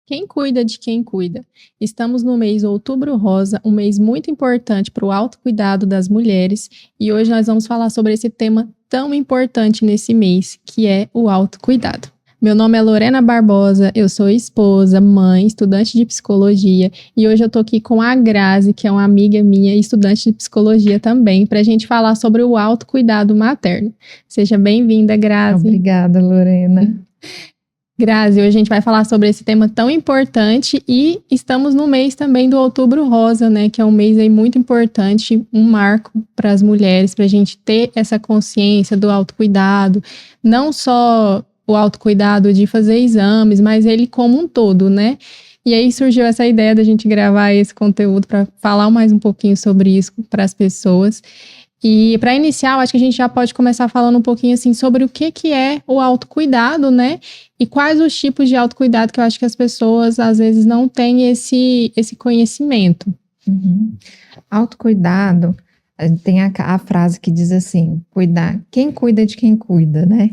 Quem cuida de quem cuida? Estamos no mês Outubro Rosa, um mês muito importante para o autocuidado das mulheres, e hoje nós vamos falar sobre esse tema tão importante nesse mês, que é o autocuidado. Meu nome é Lorena Barbosa, eu sou esposa, mãe, estudante de psicologia, e hoje eu tô aqui com a Grazi, que é uma amiga minha e estudante de psicologia também, para a gente falar sobre o autocuidado materno. Seja bem-vinda, Grazi. Obrigada, Lorena. Grazi, hoje a gente vai falar sobre esse tema tão importante e estamos no mês também do Outubro Rosa, né? Que é um mês aí muito importante, um marco para as mulheres, para a gente ter essa consciência do autocuidado, não só o autocuidado de fazer exames, mas ele como um todo, né? E aí surgiu essa ideia da gente gravar esse conteúdo para falar mais um pouquinho sobre isso para as pessoas. E para iniciar, eu acho que a gente já pode começar falando um pouquinho assim sobre o que é o autocuidado, né? E quais os tipos de autocuidado que eu acho que as pessoas às vezes não têm esse conhecimento. Autocuidado, tem a frase que diz assim, quem cuida de quem cuida, né?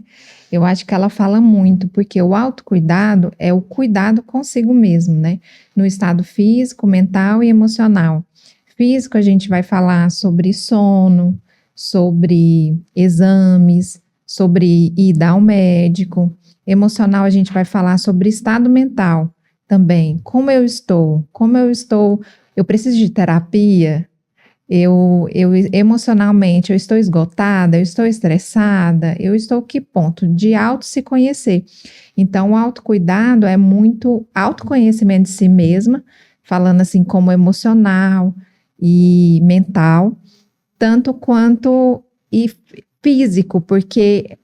Eu acho que ela fala muito, porque o autocuidado é o cuidado consigo mesmo, né? No estado físico, mental e emocional. Físico, a gente vai falar sobre sono, sobre exames, sobre ir ao médico. Emocional, a gente vai falar sobre estado mental também. Como eu estou, eu preciso de terapia, eu emocionalmente, eu estou esgotada, eu estou estressada, eu estou que ponto? De auto se conhecer. Então, o autocuidado é muito autoconhecimento de si mesma, falando assim como emocional e mental, tanto quanto e físico, porque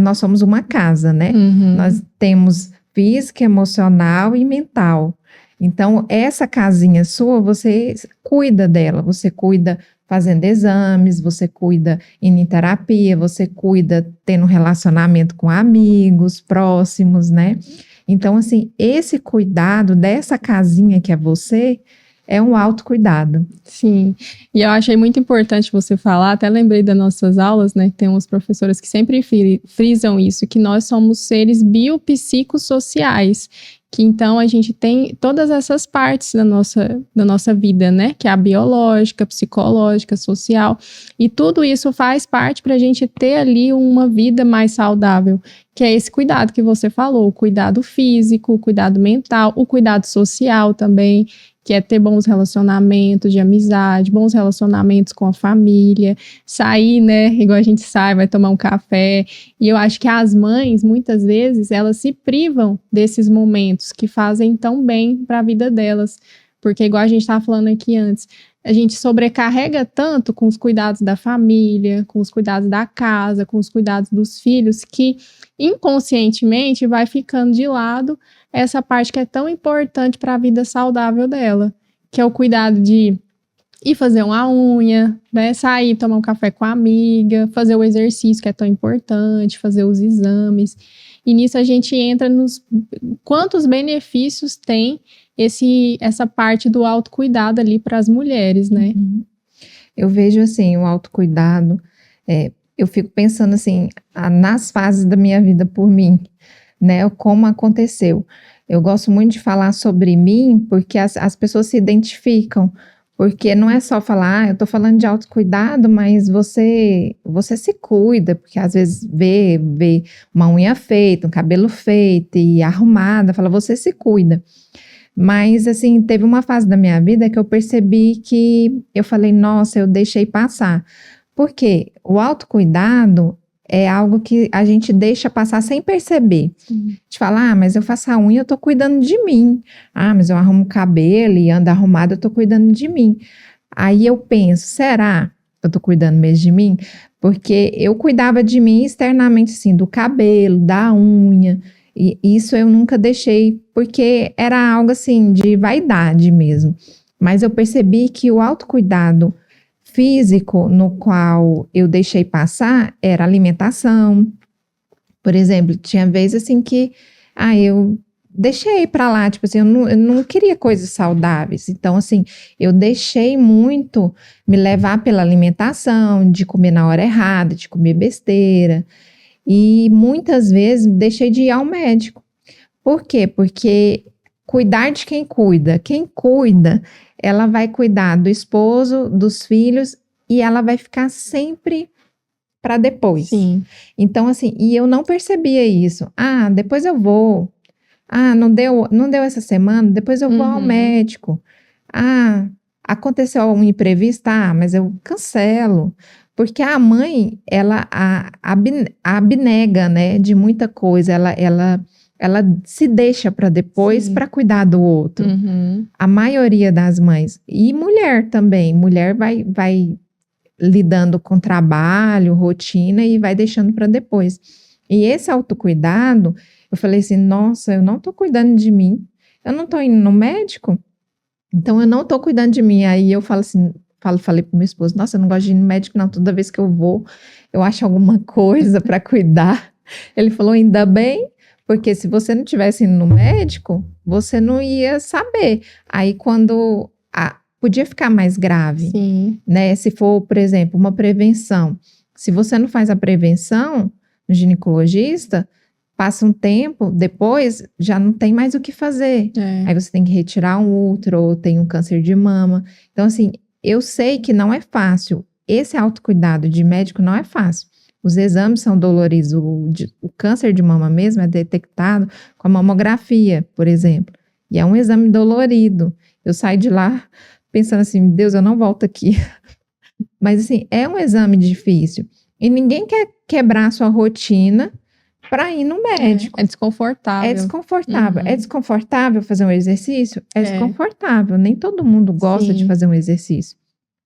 nós somos uma casa, né? Nós temos física, emocional e mental. Então, essa casinha sua, você cuida dela, você cuida fazendo exames, você cuida indo em terapia, você cuida tendo relacionamento com amigos próximos, né? Então, assim, esse cuidado dessa casinha que é você é um autocuidado. Sim, e eu achei muito importante você falar, até lembrei das nossas aulas, né, que tem umas professoras que sempre frisam isso, que nós somos seres biopsicossociais, que então a gente tem todas essas partes da nossa vida, né, que é a biológica, psicológica, social, e tudo isso faz parte para a gente ter ali uma vida mais saudável, que é esse cuidado que você falou, o cuidado físico, o cuidado mental, o cuidado social também, que é ter bons relacionamentos de amizade, bons relacionamentos com a família, sair, né, igual a gente sai, vai tomar um café, e eu acho que as mães, muitas vezes, elas se privam desses momentos que fazem tão bem para a vida delas, porque igual a gente estava falando aqui antes, a gente sobrecarrega tanto com os cuidados da família, com os cuidados da casa, com os cuidados dos filhos, que inconscientemente vai ficando de lado essa parte que é tão importante para a vida saudável dela, que é o cuidado de ir fazer uma unha, né, sair, tomar um café com a amiga, fazer o exercício que é tão importante, fazer os exames. E nisso a gente entra nos quantos benefícios tem essa parte do autocuidado ali para as mulheres, né? Eu vejo assim, o autocuidado, eu fico pensando assim, nas fases da minha vida por mim, né, como aconteceu. Eu gosto muito de falar sobre mim, porque as pessoas se identificam, porque não é só falar, eu estou falando de autocuidado, mas você se cuida, porque às vezes vê uma unha feita, um cabelo feito e arrumada, fala, você se cuida. Mas, assim, teve uma fase da minha vida que eu percebi que eu falei, nossa, eu deixei passar. Por quê? O autocuidado é algo que a gente deixa passar sem perceber. A gente fala, mas eu faço a unha, eu tô cuidando de mim. Mas eu arrumo o cabelo e ando arrumado, eu tô cuidando de mim. Aí eu penso, será que eu tô cuidando mesmo de mim? Porque eu cuidava de mim externamente, assim, do cabelo, da unha. E isso eu nunca deixei, porque era algo assim, de vaidade mesmo. Mas eu percebi que o autocuidado físico no qual eu deixei passar era alimentação. Por exemplo, tinha vezes assim que eu deixei para lá, tipo assim, eu não queria coisas saudáveis. Então, assim, eu deixei muito me levar pela alimentação, de comer na hora errada, de comer besteira. E muitas vezes deixei de ir ao médico. Por quê? Porque cuidar de quem cuida. Quem cuida, ela vai cuidar do esposo, dos filhos, e ela vai ficar sempre para depois. Sim. Então, assim, e eu não percebia isso. Ah, depois eu vou. Ah, não deu essa semana, depois eu vou ao médico. Ah, aconteceu um imprevisto, mas eu cancelo. Porque a mãe, ela abnega, né, de muita coisa. Ela se deixa para depois para cuidar do outro. A maioria das mães. E mulher também. Mulher vai lidando com trabalho, rotina e vai deixando para depois. E esse autocuidado, eu falei assim, nossa, eu não tô cuidando de mim, eu não tô indo no médico, então eu não tô cuidando de mim. Aí eu falo assim, falei pro meu esposo, nossa, eu não gosto de ir no médico não, toda vez que eu vou, eu acho alguma coisa para cuidar. Ele falou, ainda bem, porque se você não tivesse indo no médico, você não ia saber. Aí quando podia ficar mais grave, Sim. né? Se for, por exemplo, uma prevenção. Se você não faz a prevenção no ginecologista, passa um tempo, depois já não tem mais o que fazer. Aí você tem que retirar um útero, ou tem um câncer de mama. Então, assim, eu sei que não é fácil. Esse autocuidado de médico não é fácil. Os exames são doloridos. O câncer de mama mesmo é detectado com a mamografia, por exemplo. E é um exame dolorido. Eu saio de lá pensando assim, Deus, eu não volto aqui. Mas, assim, é um exame difícil. E ninguém quer quebrar a sua rotina para ir no médico. É desconfortável. É desconfortável. É desconfortável fazer um exercício? É desconfortável. Nem todo mundo gosta de fazer um exercício.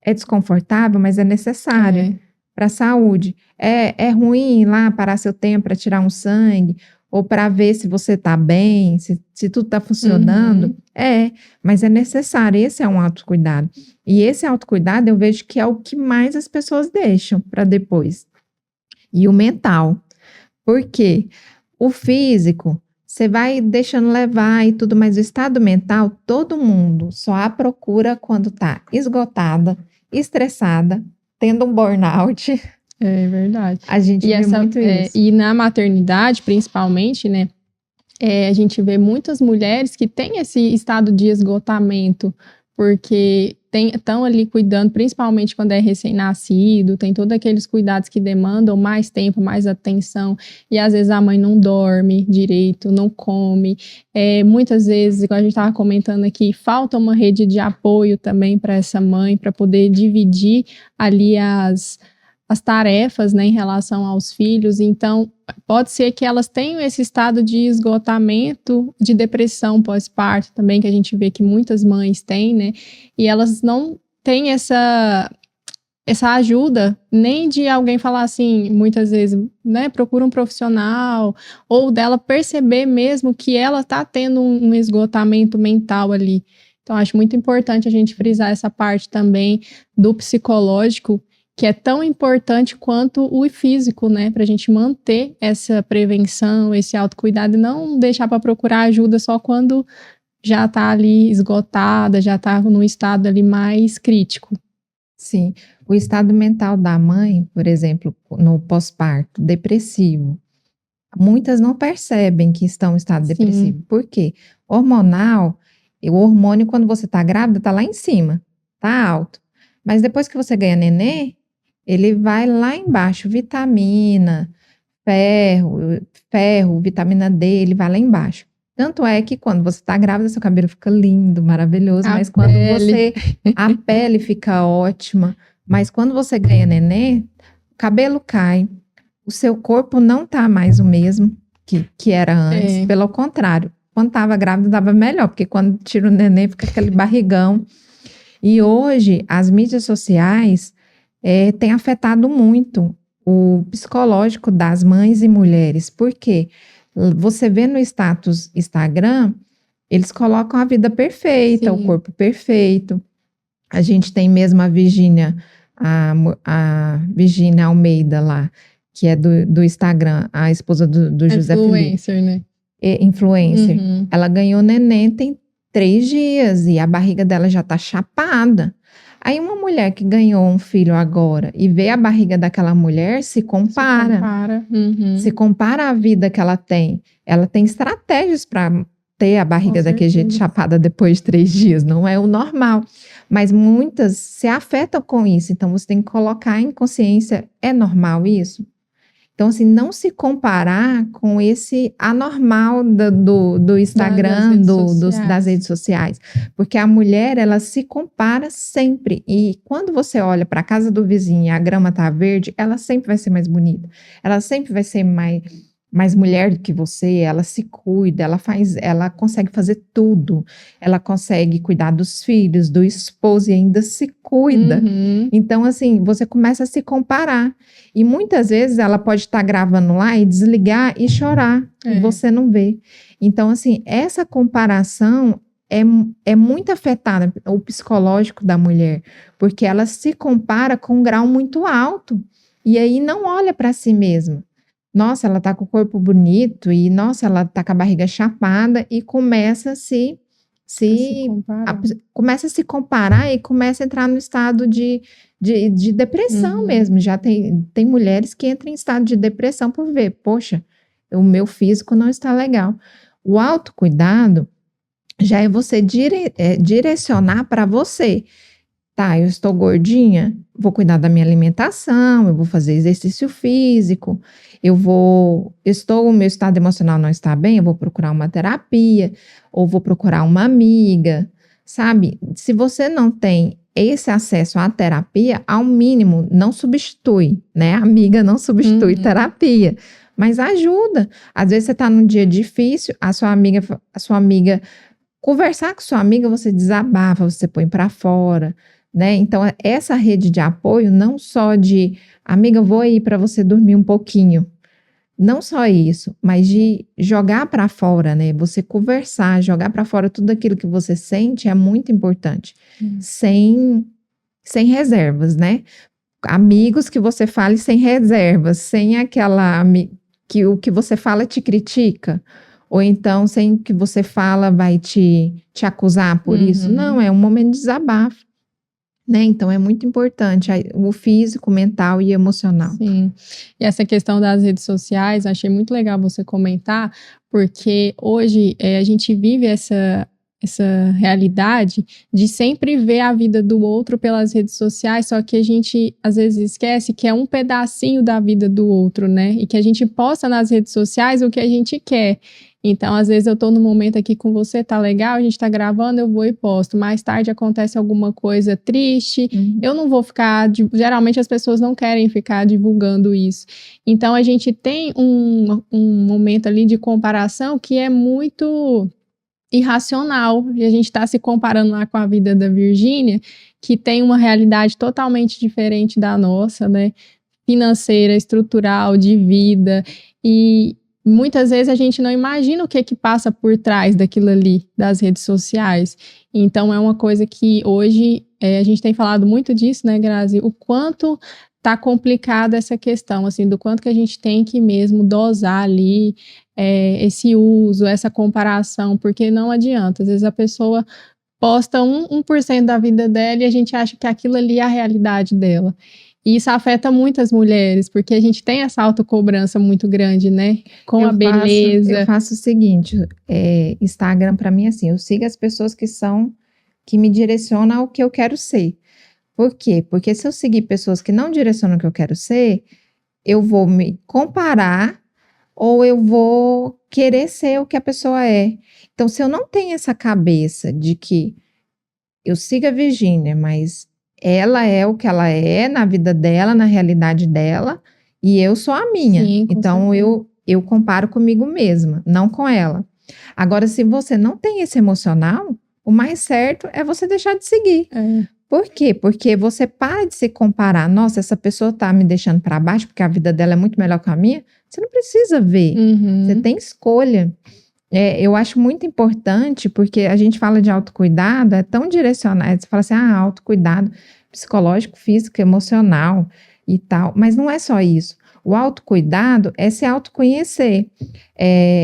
É desconfortável, mas é necessário para a saúde. É ruim ir lá parar seu tempo para tirar um sangue ou para ver se você está bem, se tudo está funcionando. Mas é necessário. Esse é um autocuidado. E esse autocuidado eu vejo que é o que mais as pessoas deixam para depois. E o mental. Por quê? O físico, você vai deixando levar e tudo, mas o estado mental, todo mundo só a procura quando está esgotada, estressada, tendo um burnout. É verdade. A gente vê muito isso. E na maternidade, principalmente, né? A gente vê muitas mulheres que têm esse estado de esgotamento, porque estão ali cuidando, principalmente quando é recém-nascido, tem todos aqueles cuidados que demandam mais tempo, mais atenção, e às vezes a mãe não dorme direito, não come. Muitas vezes, igual a gente estava comentando aqui, falta uma rede de apoio também para essa mãe, para poder dividir ali as tarefas, né, em relação aos filhos. Então, pode ser que elas tenham esse estado de esgotamento, de depressão pós-parto também, que a gente vê que muitas mães têm, né, e elas não têm essa ajuda, nem de alguém falar assim, muitas vezes, né, procura um profissional, ou dela perceber mesmo que ela está tendo um esgotamento mental ali. Então, acho muito importante a gente frisar essa parte também do psicológico, que é tão importante quanto o físico, né? Para a gente manter essa prevenção, esse autocuidado e não deixar para procurar ajuda só quando já está ali esgotada, já está num estado ali mais crítico. Sim, o estado mental da mãe, por exemplo, no pós-parto, depressivo, muitas não percebem que estão em estado depressivo. Por quê? Hormonal, o hormônio quando você está grávida está lá em cima, está alto. Mas depois que você ganha nenê, ele vai lá embaixo, vitamina, ferro, vitamina D, ele vai lá embaixo. Tanto é que quando você está grávida, seu cabelo fica lindo, maravilhoso, a pele fica ótima, mas quando você ganha nenê, o cabelo cai, o seu corpo não tá mais o mesmo que era antes, pelo contrário, quando estava grávida dava melhor, porque quando tira o nenê fica aquele barrigão. E hoje, as mídias sociais têm afetado muito o psicológico das mães e mulheres. Por quê? Você vê no status Instagram, eles colocam a vida perfeita, o corpo perfeito. A gente tem mesmo a Virgínia Almeida lá, que é do Instagram, a esposa do José Felipe. Influencer, né? Influencer. Ela ganhou neném tem 3 dias e a barriga dela já tá chapada. Aí uma mulher que ganhou um filho agora e vê a barriga daquela mulher, se compara. Se compara a vida que ela tem. Ela tem estratégias para ter a barriga Com daquele jeito certeza. chapada depois de 3 dias, não é o normal. Mas muitas se afetam com isso, então você tem que colocar em consciência, é normal isso? Então, assim, não se comparar com esse anormal do Das Instagram, redes das sociais. redes sociais. Porque a mulher, ela se compara sempre. E quando você olha para a casa do vizinho e a grama tá verde, ela sempre vai ser mais bonita. Ela sempre vai ser mais mulher do que você, ela se cuida, ela consegue fazer tudo. Ela consegue cuidar dos filhos, do esposo e ainda se cuida. Uhum. Então, assim, você começa a se comparar. E muitas vezes ela pode estar gravando lá e desligar e chorar, e É. você não vê. Então, assim, essa comparação é muito afetada, o psicológico da mulher, porque ela se compara com um grau muito alto, e aí não olha para si mesma. Nossa, ela tá com o corpo bonito, e nossa, ela tá com a barriga chapada, e começa a se comparar. começa a se comparar e começa a entrar no estado de depressão Uhum. mesmo. Já tem mulheres que entram em estado de depressão por ver, poxa, o meu físico não está legal. O autocuidado já é você direcionar para você. Tá, eu estou gordinha, vou cuidar da minha alimentação, eu vou fazer exercício físico, o meu estado emocional não está bem, eu vou procurar uma terapia, ou vou procurar uma amiga, sabe? Se você não tem esse acesso à terapia, ao mínimo, não substitui, né? Amiga não substitui Uhum. terapia, mas ajuda. Às vezes você está num dia difícil, a sua amiga, conversar com sua amiga, você desabafa, você põe para fora, né? Então, essa rede de apoio, não só de, amiga, vou aí para você dormir um pouquinho, não só isso, mas de jogar para fora, né? Você conversar, jogar para fora tudo aquilo que você sente é muito importante, sem reservas, né? Amigos que você fale sem reservas, sem que o que você fala te critica, ou então sem que você fala vai te acusar por isso. Não, é um momento de desabafo, né? Então é muito importante o físico, mental e emocional. Sim. E essa questão das redes sociais, achei muito legal você comentar, porque hoje a gente vive essa realidade de sempre ver a vida do outro pelas redes sociais, só que a gente às vezes esquece que é um pedacinho da vida do outro, né? E que a gente posta nas redes sociais o que a gente quer. Então, às vezes eu tô no momento aqui com você, tá legal, a gente tá gravando, eu vou e posto. Mais tarde acontece alguma coisa triste, eu não vou ficar, geralmente as pessoas não querem ficar divulgando isso. Então, a gente tem um momento ali de comparação que é muito irracional, e a gente está se comparando lá com a vida da Virgínia, que tem uma realidade totalmente diferente da nossa, né? Financeira, estrutural, de vida, e muitas vezes a gente não imagina o que passa por trás daquilo ali, das redes sociais. Então, é uma coisa que hoje a gente tem falado muito disso, né, Grazi? O quanto tá complicada essa questão, assim, do quanto que a gente tem que mesmo dosar ali esse uso, essa comparação, porque não adianta. Às vezes a pessoa posta 1% da vida dela e a gente acha que aquilo ali é a realidade dela. E isso afeta muitas mulheres, porque a gente tem essa autocobrança muito grande, né? Com a beleza. Eu faço o seguinte, Instagram para mim, assim, eu sigo as pessoas que me direcionam ao que eu quero ser. Por quê? Porque se eu seguir pessoas que não direcionam o que eu quero ser, eu vou me comparar ou eu vou querer ser o que a pessoa é. Então, se eu não tenho essa cabeça de que eu sigo a Virgínia, mas ela é o que ela é na vida dela, na realidade dela, e eu sou a minha. Sim, então, eu comparo comigo mesma, não com ela. Agora, se você não tem esse emocional, o mais certo é você deixar de seguir. Por quê? Porque você para de se comparar. Nossa, essa pessoa tá me deixando para baixo porque a vida dela é muito melhor que a minha. Você não precisa ver. Você tem escolha. Eu acho muito importante porque a gente fala de autocuidado, é tão direcionado. Você fala assim, autocuidado psicológico, físico, emocional e tal. Mas não é só isso. O autocuidado é se autoconhecer.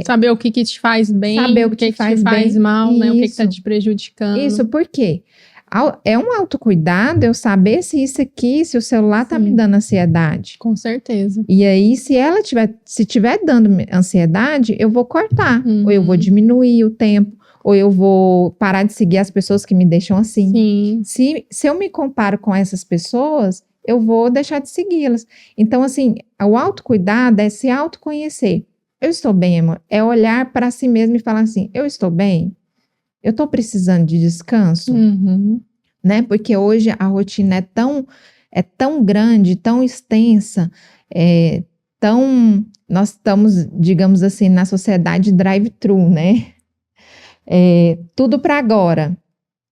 Saber o que te faz bem, saber o que te faz mal, né? O que está Isso. te prejudicando. Isso, por quê? É um autocuidado eu saber se isso aqui, se o celular tá me Sim. dando ansiedade. Com certeza. E aí, se tiver dando ansiedade, eu vou cortar. Ou eu vou diminuir o tempo. Ou eu vou parar de seguir as pessoas que me deixam assim. Sim. Se eu me comparo com essas pessoas, eu vou deixar de segui-las. Então, assim, o autocuidado é se autoconhecer. Eu estou bem, amor? É olhar para si mesmo e falar assim, eu estou bem? Eu estou precisando de descanso? Né? Porque hoje a rotina é tão grande, tão extensa, nós estamos, digamos assim, na sociedade drive-thru, né? Tudo para agora.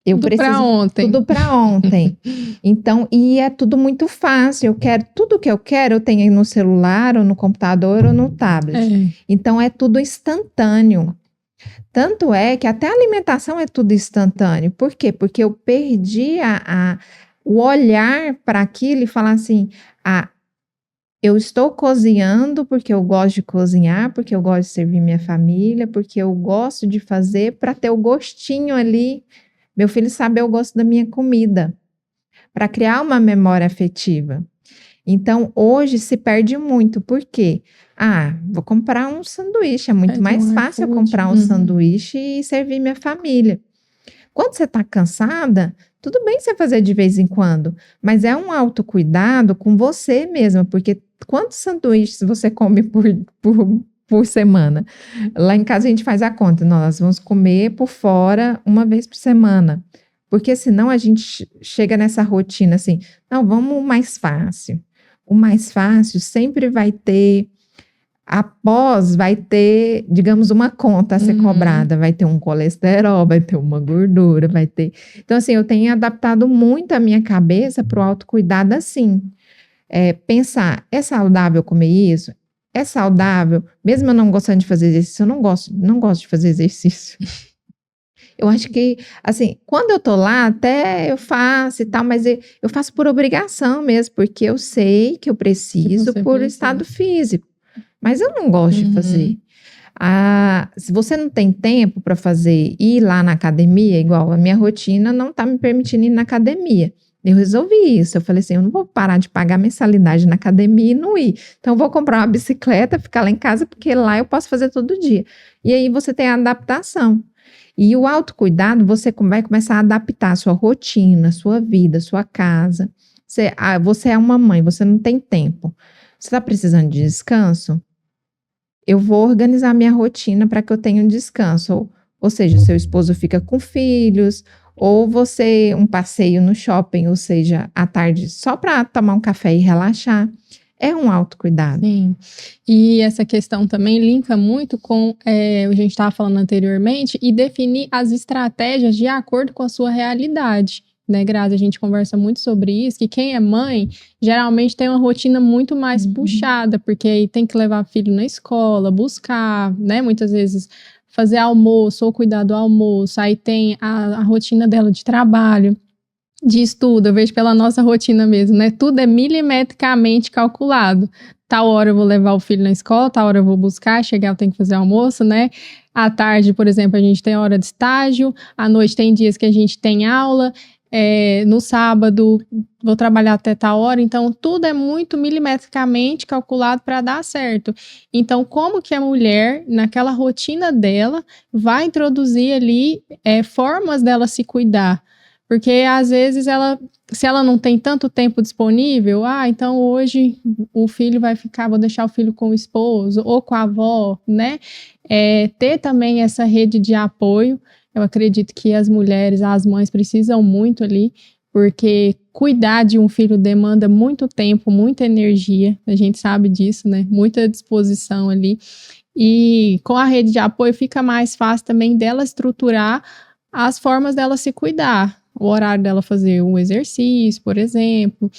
Tudo para ontem. Tudo para ontem. Então, e é tudo muito fácil. Tudo que eu quero, eu tenho aí no celular, ou no computador, ou no tablet. Então, é tudo instantâneo. Tanto é que até a alimentação é tudo instantâneo. Por quê? Porque eu perdi o olhar para aquilo e falar assim, eu estou cozinhando porque eu gosto de cozinhar, porque eu gosto de servir minha família, porque eu gosto de fazer para ter o gostinho ali. Meu filho sabe eu gosto da minha comida, para criar uma memória afetiva. Então, hoje se perde muito. Por quê? Vou comprar um sanduíche. É muito mais fácil eu comprar um sanduíche e servir minha família. Quando você está cansada, tudo bem você fazer de vez em quando, mas é um autocuidado com você mesma, porque quantos sanduíches você come por semana? Lá em casa a gente faz a conta, nós vamos comer por fora uma vez por semana, porque senão a gente chega nessa rotina assim, não, vamos o mais fácil. O mais fácil sempre vai ter, vai ter, digamos, uma conta a ser cobrada, vai ter um colesterol, vai ter uma gordura, vai ter... Então, assim, eu tenho adaptado muito a minha cabeça para o autocuidado assim. Pensar, é saudável comer isso? É saudável? Mesmo eu não gostando de fazer exercício, eu não gosto de fazer exercício. Eu acho que, assim, quando eu tô lá, até eu faço e tal, mas eu faço por obrigação mesmo, porque eu sei que eu preciso por estado físico. Mas eu não gosto de fazer. Se você não tem tempo para fazer, ir lá na academia, igual a minha rotina não tá me permitindo ir na academia. Eu resolvi isso. Eu falei assim, eu não vou parar de pagar mensalidade na academia e não ir. Então, eu vou comprar uma bicicleta, ficar lá em casa, porque lá eu posso fazer todo dia. E aí, você tem a adaptação. E o autocuidado, você vai começar a adaptar a sua rotina, a sua vida, a sua casa. Você é uma mãe, você não tem tempo. Você está precisando de descanso? Eu vou organizar minha rotina para que eu tenha um descanso. Ou seja, seu esposo fica com filhos, ou um passeio no shopping, ou seja, à tarde só para tomar um café e relaxar. É um autocuidado. Sim. E essa questão também linka muito com o que a gente estava falando anteriormente, e definir as estratégias de acordo com a sua realidade. Né, Grazi? A gente conversa muito sobre isso, que quem é mãe geralmente tem uma rotina muito mais puxada, porque aí tem que levar filho na escola, buscar, né, muitas vezes fazer almoço ou cuidar do almoço, aí tem a rotina dela de trabalho, de estudo, eu vejo pela nossa rotina mesmo, né, tudo é milimetricamente calculado. Tal hora eu vou levar o filho na escola, tal hora eu vou buscar, chegar eu tenho que fazer almoço, né, à tarde, por exemplo, a gente tem hora de estágio, à noite tem dias que a gente tem aula, no sábado vou trabalhar até tal hora, então tudo é muito milimetricamente calculado para dar certo. Então, como que a mulher, naquela rotina dela, vai introduzir ali formas dela se cuidar? Porque às vezes se ela não tem tanto tempo disponível, então hoje o filho vai ficar, vou deixar o filho com o esposo ou com a avó, né? Ter também essa rede de apoio. Eu acredito que as mulheres, as mães precisam muito ali, porque cuidar de um filho demanda muito tempo, muita energia, a gente sabe disso, né? Muita disposição ali. E com a rede de apoio fica mais fácil também dela estruturar as formas dela se cuidar. O horário dela fazer um exercício, por exemplo,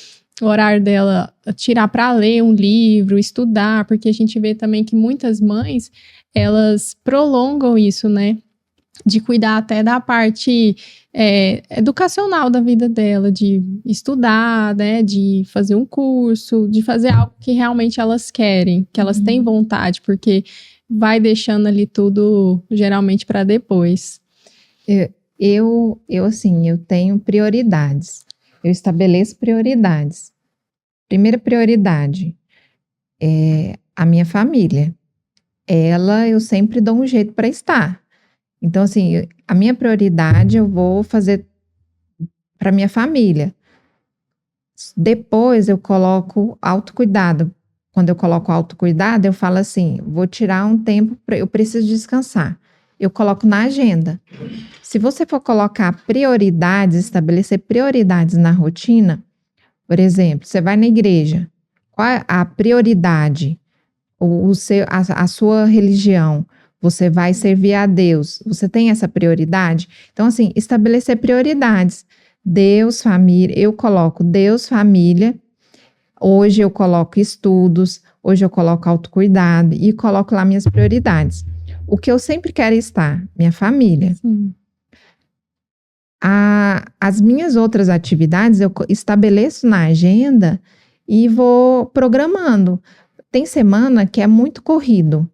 o horário dela tirar para ler um livro, estudar, porque a gente vê também que muitas mães, elas prolongam isso, né? De cuidar até da parte educacional da vida dela, de estudar, né, de fazer um curso, de fazer algo que realmente elas querem, que elas têm vontade, porque vai deixando ali tudo geralmente para depois. assim, eu tenho prioridades. Eu estabeleço prioridades. Primeira prioridade é a minha família. Ela, eu sempre dou um jeito para estar. Então, assim, a minha prioridade eu vou fazer para minha família. Depois eu coloco autocuidado. Quando eu coloco autocuidado, eu falo assim: vou tirar um tempo, eu preciso descansar. Eu coloco na agenda. Se você for colocar prioridades, estabelecer prioridades na rotina, por exemplo, você vai na igreja, qual é a prioridade? A sua religião, você vai servir a Deus, você tem essa prioridade? Então, assim, estabelecer prioridades. Deus, família, eu coloco Deus, família, hoje eu coloco estudos, hoje eu coloco autocuidado e coloco lá minhas prioridades. O que eu sempre quero estar, minha família. Sim. As minhas outras atividades eu estabeleço na agenda e vou programando. Tem semana que é muito corrido,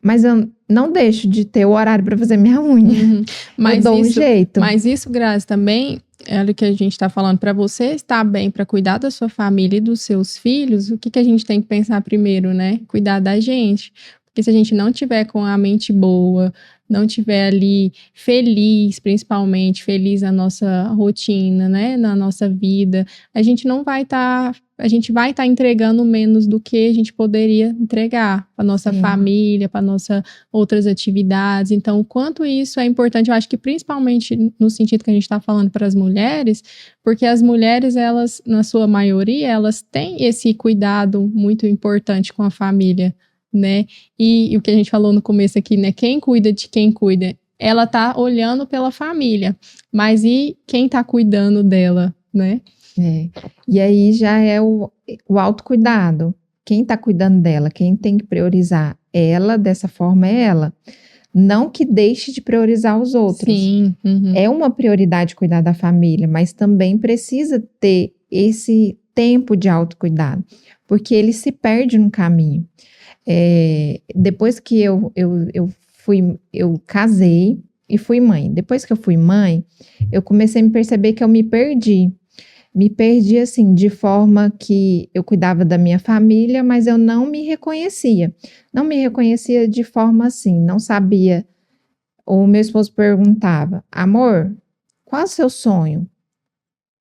mas eu não deixo de ter o horário para fazer minha unha. Uhum. Eu dou um jeito. Mas isso, Grazi, também é o que a gente está falando. Para você estar bem, para cuidar da sua família e dos seus filhos, o que a gente tem que pensar primeiro, né? Cuidar da gente. Porque se a gente não tiver com a mente boa, não tiver ali feliz, principalmente feliz na nossa rotina, né, na nossa vida, a gente não vai estar, a gente vai estar entregando menos do que a gente poderia entregar para nossa família, para nossas outras atividades. Então, o quanto isso é importante, eu acho que principalmente no sentido que a gente está falando para as mulheres, porque as mulheres, elas, na sua maioria, elas têm esse cuidado muito importante com a família, né? E o que a gente falou no começo aqui, né? Quem cuida de quem cuida? Ela tá olhando pela família, mas e quem tá cuidando dela, né? E aí já é o autocuidado. Quem tá cuidando dela, quem tem que priorizar ela, dessa forma é ela. Não que deixe de priorizar os outros. Sim. Uhum. É uma prioridade cuidar da família, mas também precisa ter esse tempo de autocuidado, porque ele se perde no caminho. Depois que eu casei e fui mãe. Depois que eu fui mãe, eu comecei a me perceber que eu me perdi. Me perdi, assim, de forma que eu cuidava da minha família, mas eu não me reconhecia. Não me reconhecia de forma assim, não sabia. O meu esposo perguntava: amor, qual é o seu sonho?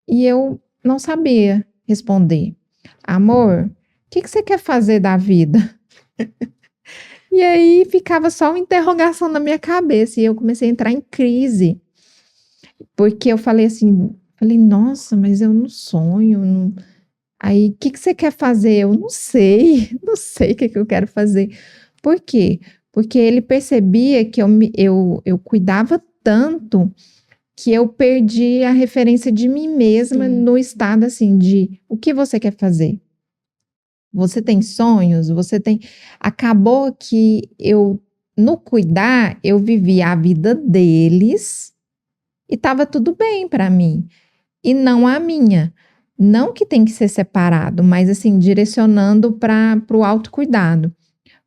E eu não sabia responder. Amor, o que você quer fazer da vida? E aí ficava só uma interrogação na minha cabeça e eu comecei a entrar em crise. Porque eu falei assim, nossa, mas eu não sonho. Não... Aí, o que você quer fazer? Eu não sei, não sei o que eu quero fazer. Por quê? Porque ele percebia que eu cuidava tanto que eu perdi a referência de mim mesma no estado assim de o que você quer fazer? Você tem sonhos? Você tem... Acabou que no cuidar, eu vivi a vida deles e estava tudo bem para mim. E não a minha. Não que tem que ser separado, mas assim, direcionando para o autocuidado.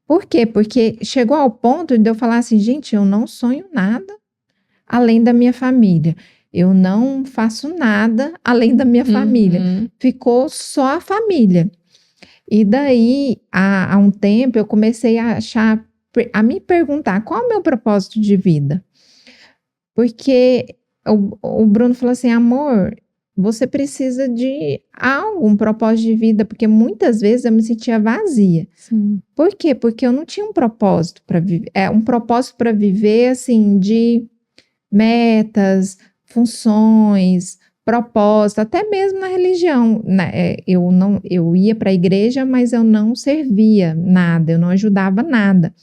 Por quê? Porque chegou ao ponto de eu falar assim, gente, eu não sonho nada além da minha família. Eu não faço nada além da minha família. Ficou só a família. E daí, há um tempo, eu comecei a me perguntar qual é o meu propósito de vida. Porque o Bruno falou assim, amor, você precisa de um propósito de vida, porque muitas vezes eu me sentia vazia. Sim. Por quê? Porque eu não tinha um propósito para viver. Um propósito para viver, assim, de metas, funções, propósito, até mesmo na religião, né? Eu ia para a igreja, mas eu não servia nada, eu não ajudava nada.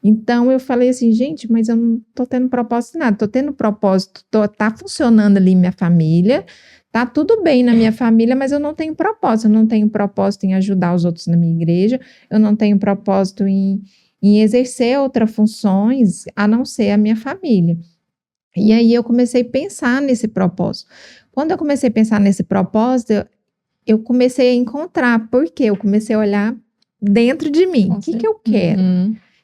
Então eu falei assim, gente, mas eu não tô tendo propósito de nada, tô tendo propósito, tá funcionando ali minha família, tá tudo bem na minha família, mas eu não tenho propósito, eu não tenho propósito em ajudar os outros na minha igreja, eu não tenho propósito em exercer outras funções a não ser a minha família. E aí eu comecei a pensar nesse propósito. Quando eu comecei a pensar nesse propósito, eu comecei a encontrar, porque eu comecei a olhar dentro de mim. O que eu quero?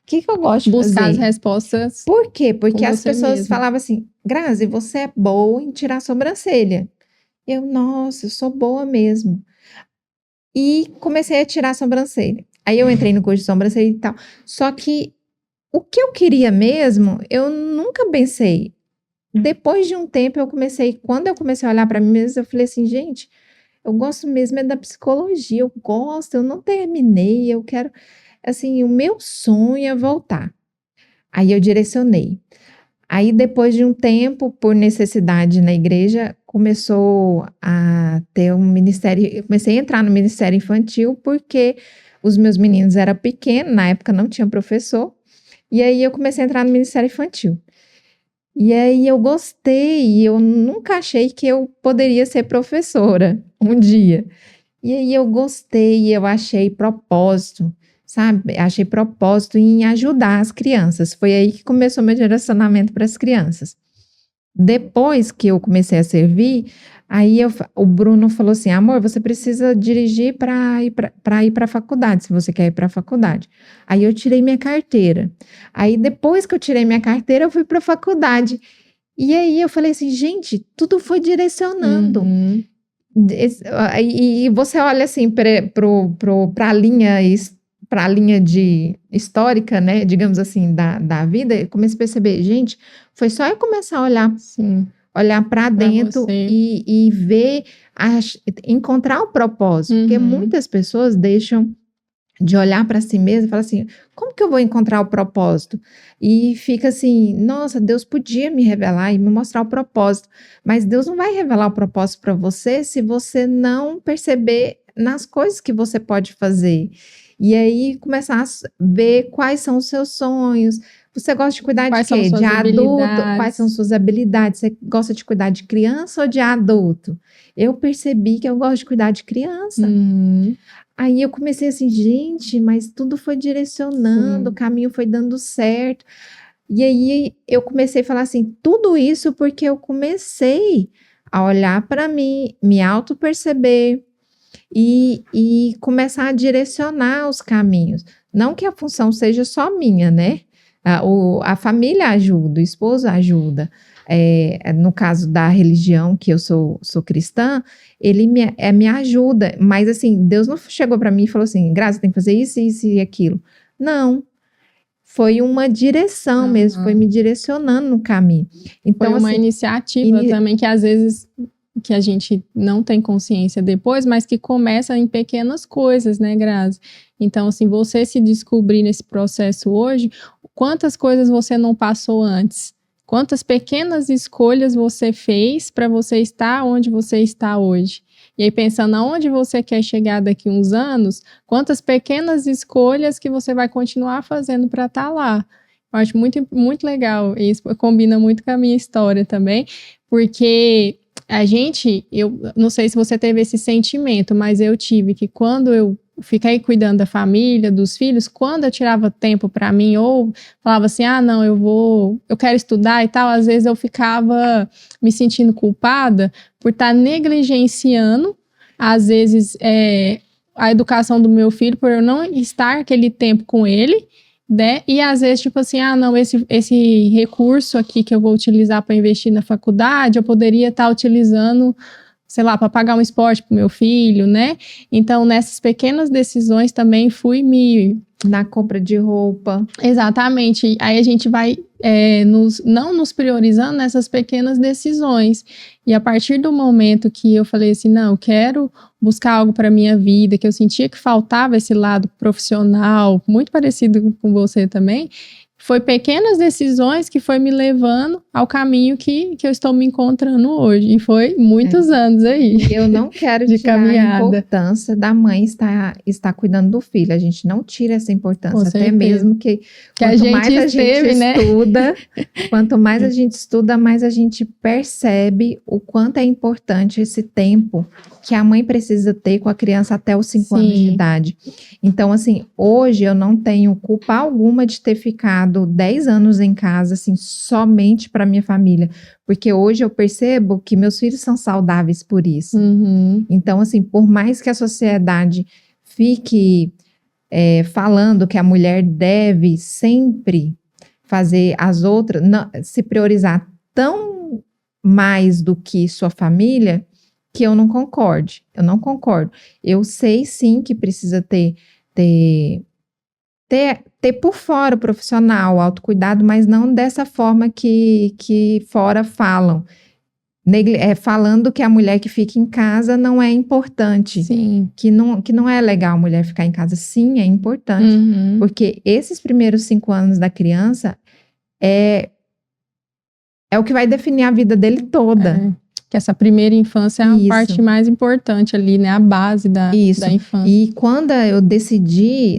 que eu gosto de Buscar as fazer? respostas. Por quê? Porque com as você pessoas mesmo. falavam assim, Grazi, você é boa em tirar a sobrancelha. Nossa, eu sou boa mesmo. E comecei a tirar a sobrancelha. Aí eu entrei no curso de sobrancelha e tal. Só que o que eu queria mesmo, eu nunca pensei. Depois de um tempo, quando eu comecei a olhar para mim mesma, eu falei assim, gente, eu gosto mesmo é da psicologia, eu não terminei, eu quero, assim, o meu sonho é voltar. Aí eu direcionei. Aí depois de um tempo, por necessidade na igreja, começou a ter um ministério, eu comecei a entrar no ministério infantil porque os meus meninos eram pequenos, na época não tinha professor, e aí eu comecei a entrar no ministério infantil. E aí eu gostei, e eu nunca achei que eu poderia ser professora um dia. E aí eu gostei, eu achei propósito, sabe? Achei propósito em ajudar as crianças. Foi aí que começou meu direcionamento para as crianças. Depois que eu comecei a servir, o Bruno falou assim: amor, você precisa dirigir para ir para a faculdade, se você quer ir para a faculdade. Aí eu tirei minha carteira. Aí depois que eu tirei minha carteira, eu fui para a faculdade. E aí eu falei assim, gente, tudo foi direcionando. Uhum. E você olha assim para a linha de histórica, né, digamos assim, da vida, eu comecei a perceber, gente, foi só eu começar a Sim, olhar para para dentro você. e ver, encontrar o propósito, porque Uhum. muitas pessoas deixam de olhar para si mesmo e falar assim, como que eu vou encontrar o propósito? E fica assim, nossa, Deus podia me revelar e me mostrar o propósito, mas Deus não vai revelar o propósito para você se você não perceber nas coisas que você pode fazer. E aí começar a ver quais são os seus sonhos. Você gosta de cuidar de Quais são quê? De suas adulto? Quais são habilidades? suas habilidades? Você gosta de cuidar de criança ou de adulto? Eu percebi que eu gosto de cuidar de criança. Uhum. Aí eu comecei assim, gente, mas tudo foi direcionando, o Sim. caminho foi dando certo. E aí eu comecei a falar assim, tudo isso porque eu comecei a olhar para mim, me auto-perceber e começar a direcionar os caminhos. Não que a função seja só minha, né? A família ajuda, o esposo ajuda. No caso da religião, que eu sou cristã, ele me ajuda, mas assim, Deus não chegou para mim e falou assim, Graça, tem que fazer isso, isso e aquilo. Não, foi uma direção mesmo, foi Aham. me direcionando no caminho. Foi Então, uma assim, iniciativa também que às vezes que a gente não tem consciência depois, mas que começa em pequenas coisas, né, Grazi? Então, assim, você se descobrir nesse processo hoje, quantas coisas você não passou antes? Quantas pequenas escolhas você fez para você estar onde você está hoje? E aí, pensando aonde você quer chegar daqui uns anos, quantas pequenas escolhas que você vai continuar fazendo para estar lá? Eu acho muito, muito legal. Isso combina muito com a minha história também, porque eu não sei se você teve esse sentimento, mas eu tive que quando eu fiquei cuidando da família, dos filhos, quando eu tirava tempo para mim ou falava assim, não, eu quero estudar e tal, às vezes eu ficava me sentindo culpada por estar negligenciando, às vezes, a educação do meu filho, por eu não estar aquele tempo com ele, né? E às vezes, tipo assim, não, esse recurso aqui que eu vou utilizar para investir na faculdade, eu poderia estar utilizando, sei lá, para pagar um esporte para o meu filho, né? Então, nessas pequenas decisões também fui me. Na compra de roupa. Exatamente. Aí a gente vai não nos priorizando nessas pequenas decisões. E a partir do momento que eu falei assim, não, eu quero buscar algo para minha vida, que eu sentia que faltava esse lado profissional, muito parecido com você também, foi pequenas decisões que foi me levando ao caminho que eu estou me encontrando hoje. E foi muitos anos aí. E eu não quero de tirar caminhada. a importância da mãe estar cuidando do filho. A gente não tira essa importância. Com Até certeza. mesmo que quanto mais a gente estuda, quanto mais a gente estuda, mais a gente percebe o quanto é importante esse tempo que a mãe precisa ter com a criança até os 5 anos de idade. Então, assim, hoje eu não tenho culpa alguma de ter ficado 10 anos em casa, assim, somente para minha família. Porque hoje eu percebo que meus filhos são saudáveis por isso. Uhum. Então, assim, por mais que a sociedade fique falando que a mulher deve sempre fazer as outras, se priorizar tão mais do que sua família, que eu não concorde. Eu não concordo. Eu sei sim que precisa ter por fora o profissional, o autocuidado, mas não dessa forma que fora falam. Falando que a mulher que fica em casa não é importante. Sim. Que não é legal a mulher ficar em casa. Sim, é importante. Uhum. Porque esses primeiros 5 anos da criança é o que vai definir a vida dele toda. Que essa primeira infância é a Isso. parte mais importante ali, né? A base da infância. E quando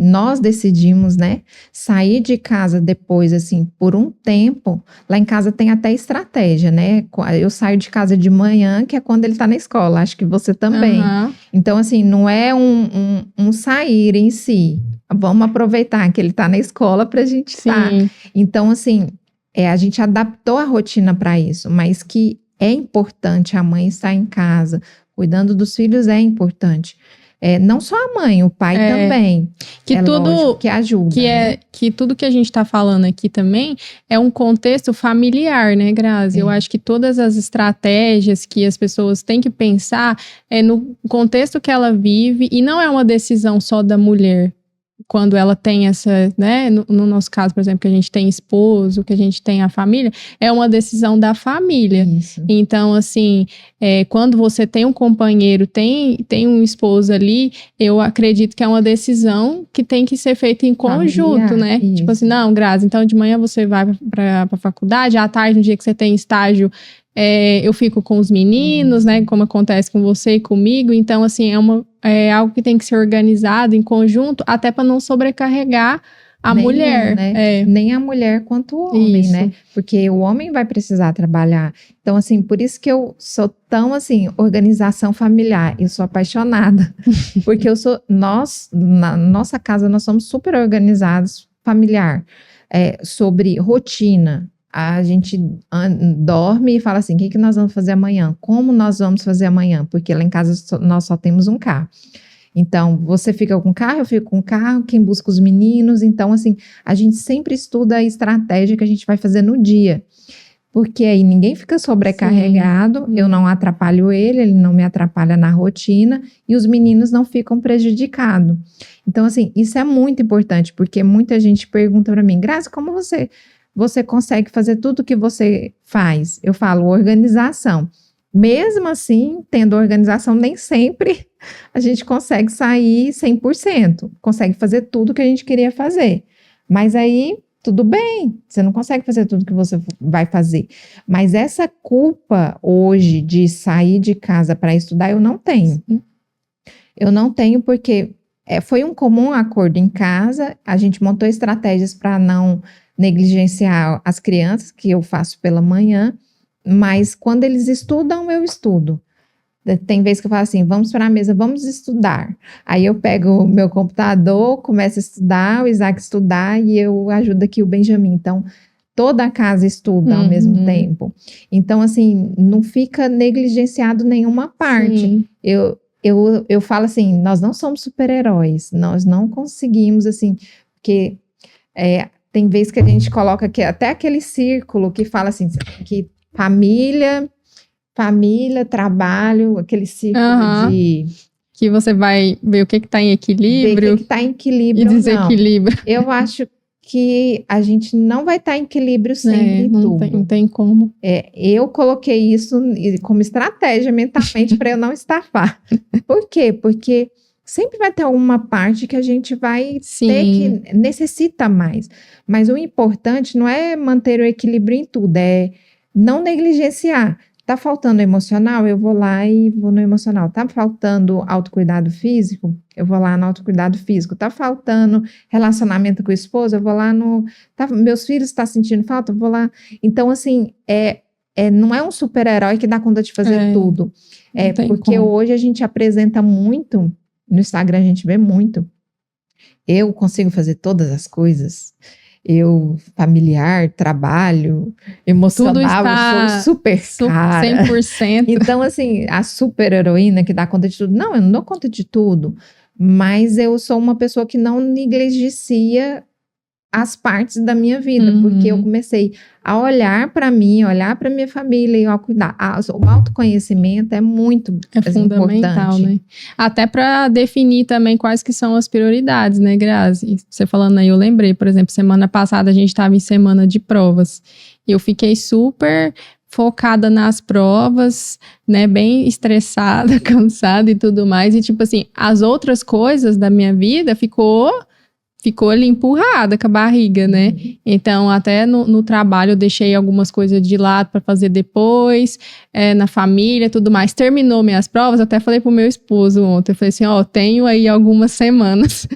nós decidimos, né, sair de casa depois, assim, por um tempo, lá em casa tem até estratégia, né? Eu saio de casa de manhã, que é quando ele tá na escola, acho que você também. Uhum. Então, assim, não é um sair em si. Vamos aproveitar que ele tá na escola pra gente estar. Então, assim, a gente adaptou a rotina para isso, mas que é importante a mãe estar em casa, cuidando dos filhos é importante. Não só a mãe, o pai também. Que tudo lógico, que ajuda. Que tudo que a gente está falando aqui também é um contexto familiar, né, Grazi? Eu acho que todas as estratégias que as pessoas têm que pensar é no contexto que ela vive, e não é uma decisão só da mulher. Quando ela tem essa, né, no nosso caso, por exemplo, que a gente tem esposo, que a gente tem a família, é uma decisão da família. Isso. Então, assim, quando você tem um companheiro, tem um esposo ali, eu acredito que é uma decisão que tem que ser feita em conjunto, familiar, né? Isso. Tipo assim, não, Grazi, então de manhã você vai para a faculdade, à tarde, no dia que você tem estágio, eu fico com os meninos, né? Como acontece com você e comigo. Então, assim, é algo que tem que ser organizado em conjunto, até para não sobrecarregar a mulher. Né? Nem a mulher quanto o homem, Isso. né? Porque o homem vai precisar trabalhar. Então, assim, por isso que eu sou tão, assim, organização familiar. Eu sou apaixonada. Porque na nossa casa, nós somos super organizados familiar. Sobre rotina. A gente dorme e fala assim, o que nós vamos fazer amanhã? Como nós vamos fazer amanhã? Porque lá em casa nós só temos um carro. Então, você fica com o carro, eu fico com o carro, quem busca os meninos. Então, assim, a gente sempre estuda a estratégia que a gente vai fazer no dia. Porque aí ninguém fica sobrecarregado, eu não atrapalho ele não me atrapalha na rotina e os meninos não ficam prejudicados. Então, assim, isso é muito importante, porque muita gente pergunta para mim, Grazi, como você consegue fazer tudo o que você faz? Eu falo organização. Mesmo assim, tendo organização, nem sempre a gente consegue sair 100%. Consegue fazer tudo o que a gente queria fazer. Mas aí, tudo bem. Você não consegue fazer tudo que você vai fazer. Mas essa culpa hoje de sair de casa para estudar, eu não tenho. Eu não tenho porque foi um comum acordo em casa. A gente montou estratégias para não negligenciar as crianças, que eu faço pela manhã, mas quando eles estudam, eu estudo. Tem vezes que eu falo assim, vamos para a mesa, vamos estudar. Aí eu pego o meu computador, começo a estudar, o Isaac estudar e eu ajudo aqui o Benjamin. Então, toda a casa estuda ao mesmo tempo. Então, assim, não fica negligenciado nenhuma parte. Sim. Eu falo assim, nós não somos super-heróis, nós não conseguimos, assim, porque tem vezes que a gente coloca até aquele círculo que fala assim, que família, trabalho, aquele círculo de... Que você vai ver o que está em equilíbrio. Ver o que está em equilíbrio e desequilíbrio. Eu acho que a gente não vai estar em equilíbrio sempre em tudo. Não tem como. Eu coloquei isso como estratégia mentalmente para eu não estafar. Por quê? Porque sempre vai ter alguma parte que a gente vai ter que necessita mais. Mas o importante não é manter o equilíbrio em tudo, é não negligenciar. Tá faltando emocional, eu vou lá e vou no emocional. Tá faltando autocuidado físico, eu vou lá no autocuidado físico. Tá faltando relacionamento com o esposo, eu vou lá no... meus filhos estão sentindo falta, eu vou lá. Então, assim, não é um super-herói que dá conta de fazer tudo. Porque hoje a gente apresenta muito, no Instagram a gente vê muito, eu consigo fazer todas as coisas. Eu, familiar, trabalho, emocional, eu sou super cara. 100%. Então, assim, a super heroína que dá conta de tudo. Não, eu não dou conta de tudo. mas eu sou uma pessoa que não negligencia as partes da minha vida, porque eu comecei a olhar para mim, olhar para minha família e a cuidar. O autoconhecimento é muito fundamental, importante. né? Até para definir também quais que são as prioridades, né, Grazi? Você falando aí, eu lembrei, por exemplo, semana passada a gente estava em semana de provas. Eu fiquei super focada nas provas, né, bem estressada, cansada e tudo mais, e tipo assim, as outras coisas da minha vida ficou ali empurrada com a barriga, né? Então, até no trabalho eu deixei algumas coisas de lado para fazer depois, na família e tudo mais. Terminou minhas provas, até falei pro meu esposo ontem, eu falei assim, tenho aí algumas semanas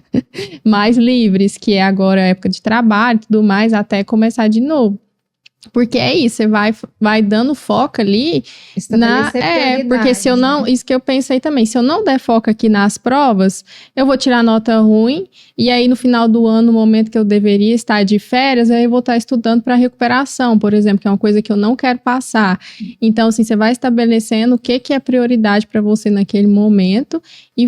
mais livres, que é agora a época de trabalho e tudo mais, até começar de novo. Porque é isso, você vai dando foco ali porque se eu não, isso que eu pensei também, se eu não der foco aqui nas provas, eu vou tirar nota ruim, e aí no final do ano, no momento que eu deveria estar de férias, aí eu vou estar estudando para recuperação, por exemplo, que é uma coisa que eu não quero passar. Então, assim, você vai estabelecendo o que é prioridade para você naquele momento, e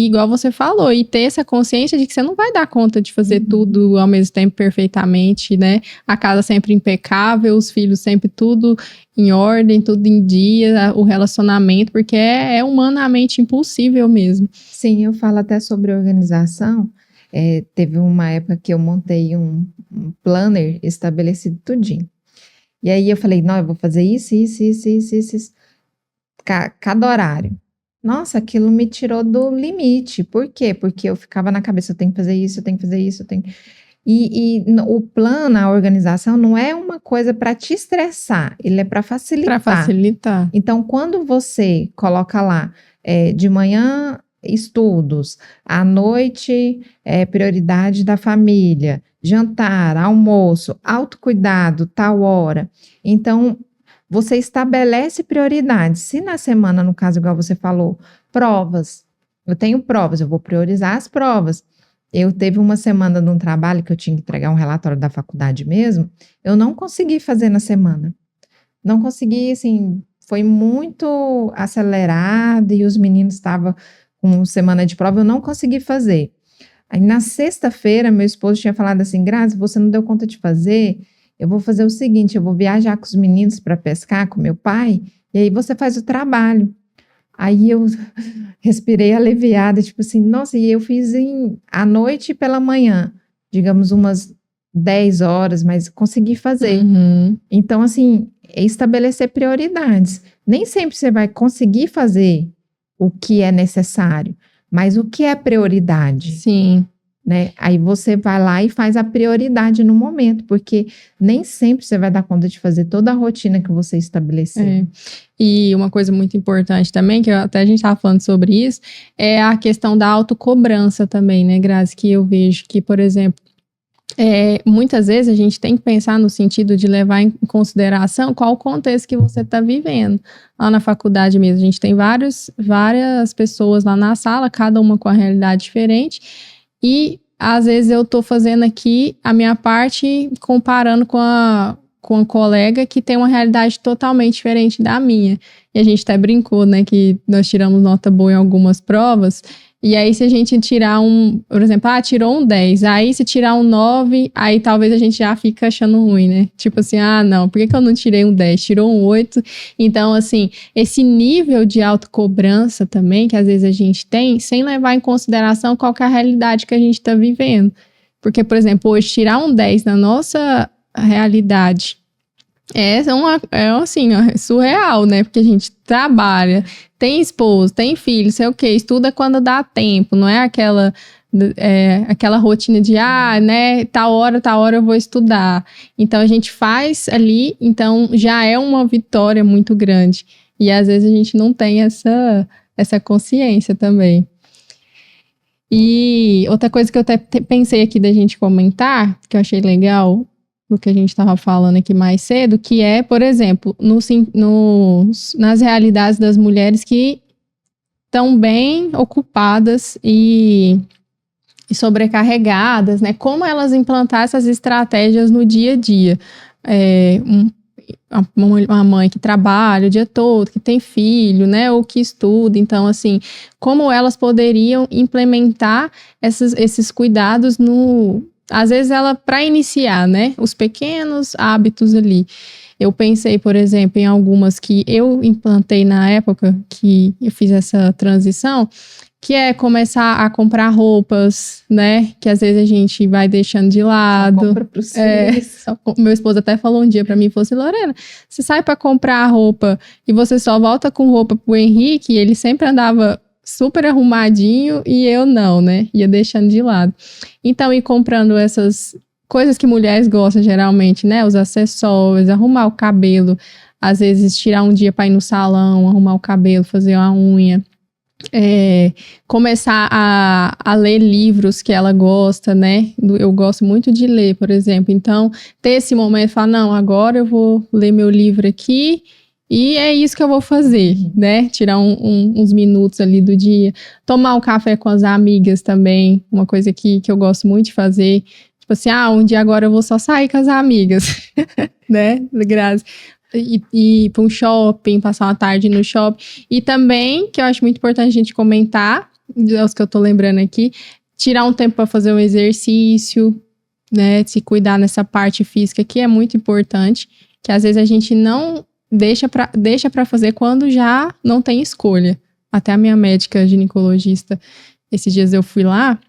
igual você falou, e ter essa consciência de que você não vai dar conta de fazer tudo ao mesmo tempo perfeitamente, né? A casa sempre impecável, os filhos sempre tudo em ordem, tudo em dia, o relacionamento, porque é humanamente impossível mesmo. Sim, eu falo até sobre organização. Teve uma época que eu montei um planner estabelecido tudinho. E aí eu falei, não, eu vou fazer isso. Cada horário. Nossa, aquilo me tirou do limite. Por quê? Porque eu ficava na cabeça, eu tenho que fazer isso, eu tenho que fazer isso, eu tenho... o plano, a organização, não é uma coisa para te estressar, ele é para facilitar. Para facilitar. Então, quando você coloca lá, de manhã, estudos, à noite, prioridade da família, jantar, almoço, autocuidado, tal hora. Então, você estabelece prioridades. Se na semana, no caso, igual você falou, provas, eu tenho provas, eu vou priorizar as provas. Eu teve uma semana de um trabalho que eu tinha que entregar um relatório da faculdade mesmo, eu não consegui fazer na semana. Não consegui, assim, foi muito acelerado e os meninos estavam com semana de prova, eu não consegui fazer. Aí na sexta-feira, meu esposo tinha falado assim, Grazi, você não deu conta de fazer, eu vou fazer o seguinte, eu vou viajar com os meninos para pescar com meu pai, e aí você faz o trabalho. Aí eu respirei aliviada, tipo assim, nossa, e eu fiz à noite e pela manhã, digamos umas 10 horas, mas consegui fazer. Então, assim, estabelecer prioridades. Nem sempre você vai conseguir fazer o que é necessário, mas o que é prioridade? Sim. Né? Aí você vai lá e faz a prioridade no momento, porque nem sempre você vai dar conta de fazer toda a rotina que você estabeleceu. E uma coisa muito importante também, que até a gente estava falando sobre isso, é a questão da autocobrança também, né, Grazi? Que eu vejo que, por exemplo, muitas vezes a gente tem que pensar no sentido de levar em consideração qual o contexto que você está vivendo. Lá na faculdade mesmo, a gente tem várias pessoas lá na sala, cada uma com a realidade diferente, e às vezes eu tô fazendo aqui a minha parte comparando com a colega que tem uma realidade totalmente diferente da minha. E a gente até brincou, né, que nós tiramos nota boa em algumas provas, e aí se a gente tirar por exemplo, tirou um 10, aí se tirar um 9, aí talvez a gente já fica achando ruim, né? Tipo assim, não, por que eu não tirei um 10? Tirou um 8. Então, assim, esse nível de autocobrança também, que às vezes a gente tem, sem levar em consideração qual que é a realidade que a gente está vivendo. Porque, por exemplo, hoje tirar um 10 na nossa realidade é surreal, né? Porque a gente trabalha, tem esposo, tem filho, sei o quê, estuda quando dá tempo, não é aquela rotina de, né, tal hora eu vou estudar. Então, a gente faz ali, então já é uma vitória muito grande. E às vezes a gente não tem essa consciência também. E outra coisa que eu até pensei aqui da gente comentar, que eu achei legal, do que a gente estava falando aqui mais cedo, que é, por exemplo, nas realidades das mulheres que estão bem ocupadas e sobrecarregadas, né? Como elas implantar essas estratégias no dia a dia. uma mãe que trabalha o dia todo, que tem filho, né, ou que estuda. Então, assim, como elas poderiam implementar esses cuidados às vezes para iniciar, né, os pequenos hábitos ali. Eu pensei, por exemplo, em algumas que eu implantei na época que eu fiz essa transição, que é começar a comprar roupas, né? Que às vezes a gente vai deixando de lado. Só compra pros filhos. Meu esposo até falou um dia pra mim, falou assim, Lorena, você sai pra comprar roupa e você só volta com roupa pro Henrique, e ele sempre andava super arrumadinho e eu não, né? Ia deixando de lado. Então, ir comprando essas coisas que mulheres gostam geralmente, né? Os acessórios, arrumar o cabelo, às vezes tirar um dia pra ir no salão, arrumar o cabelo, fazer uma unha. Começar a ler livros que ela gosta, né? Eu gosto muito de ler, por exemplo. Então, ter esse momento e falar, não, agora eu vou ler meu livro aqui e é isso que eu vou fazer, né? Tirar uns minutos ali do dia. Tomar um café com as amigas também, uma coisa que eu gosto muito de fazer. Tipo assim, um dia agora eu vou só sair com as amigas, né? Graças. Ir para um shopping, passar uma tarde no shopping. E também, que eu acho muito importante a gente comentar, os que eu tô lembrando aqui, tirar um tempo para fazer um exercício, né? Se cuidar nessa parte física, que é muito importante, que às vezes a gente não deixa para fazer quando já não tem escolha. Até a minha médica ginecologista, esses dias eu fui lá,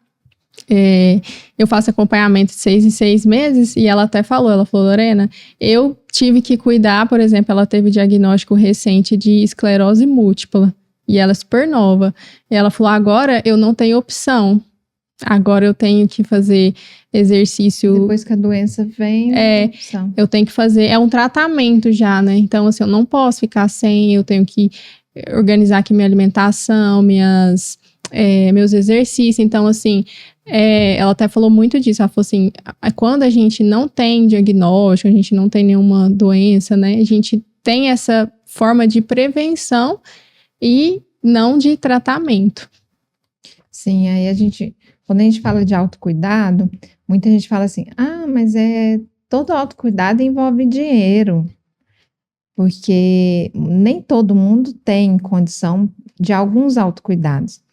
eu faço acompanhamento de 6 em 6 meses, e ela falou, Lorena, eu tive que cuidar, por exemplo, ela teve diagnóstico recente de esclerose múltipla, e ela é super nova, e ela falou, agora eu não tenho opção, agora eu tenho que fazer exercício. Depois que a doença vem, não tem opção. Eu tenho que fazer, é um tratamento já, né, então assim, eu não posso ficar sem, eu tenho que organizar aqui minha alimentação, meus exercícios, então assim, ela até falou muito disso, ela falou assim, quando a gente não tem diagnóstico, a gente não tem nenhuma doença, né, a gente tem essa forma de prevenção e não de tratamento. Sim, aí quando a gente fala de autocuidado, muita gente fala assim, mas todo autocuidado envolve dinheiro, porque nem todo mundo tem condição de alguns autocuidados.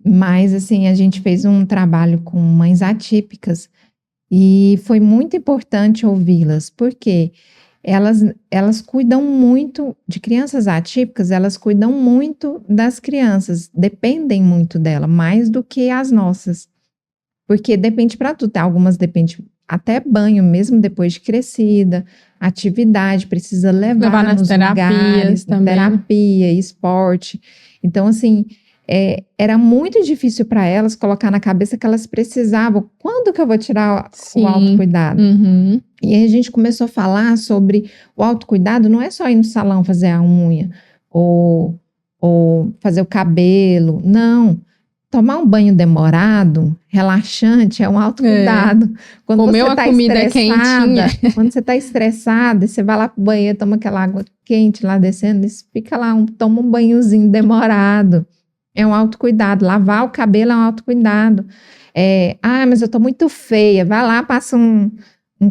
Mas, assim, a gente fez um trabalho com mães atípicas e foi muito importante ouvi-las, porque elas cuidam muito de crianças atípicas, elas cuidam muito das crianças, dependem muito dela, mais do que as nossas. Porque depende para tudo, algumas dependem até banho, mesmo depois de crescida, atividade, precisa levar nas terapias também. Terapia, esporte. Então, assim, era muito difícil para elas colocar na cabeça que elas precisavam. Quando que eu vou tirar o autocuidado? Uhum. E aí a gente começou a falar sobre o autocuidado, não é só ir no salão fazer a unha ou fazer o cabelo, não. Tomar um banho demorado, relaxante, é um autocuidado. Quando comer uma comida quentinha. Quando você está estressada, você vai lá pro banheiro, toma aquela água quente lá descendo, fica lá, toma um banhozinho demorado. É um autocuidado. Lavar o cabelo é um autocuidado. Mas eu tô muito feia. Vai lá, passa um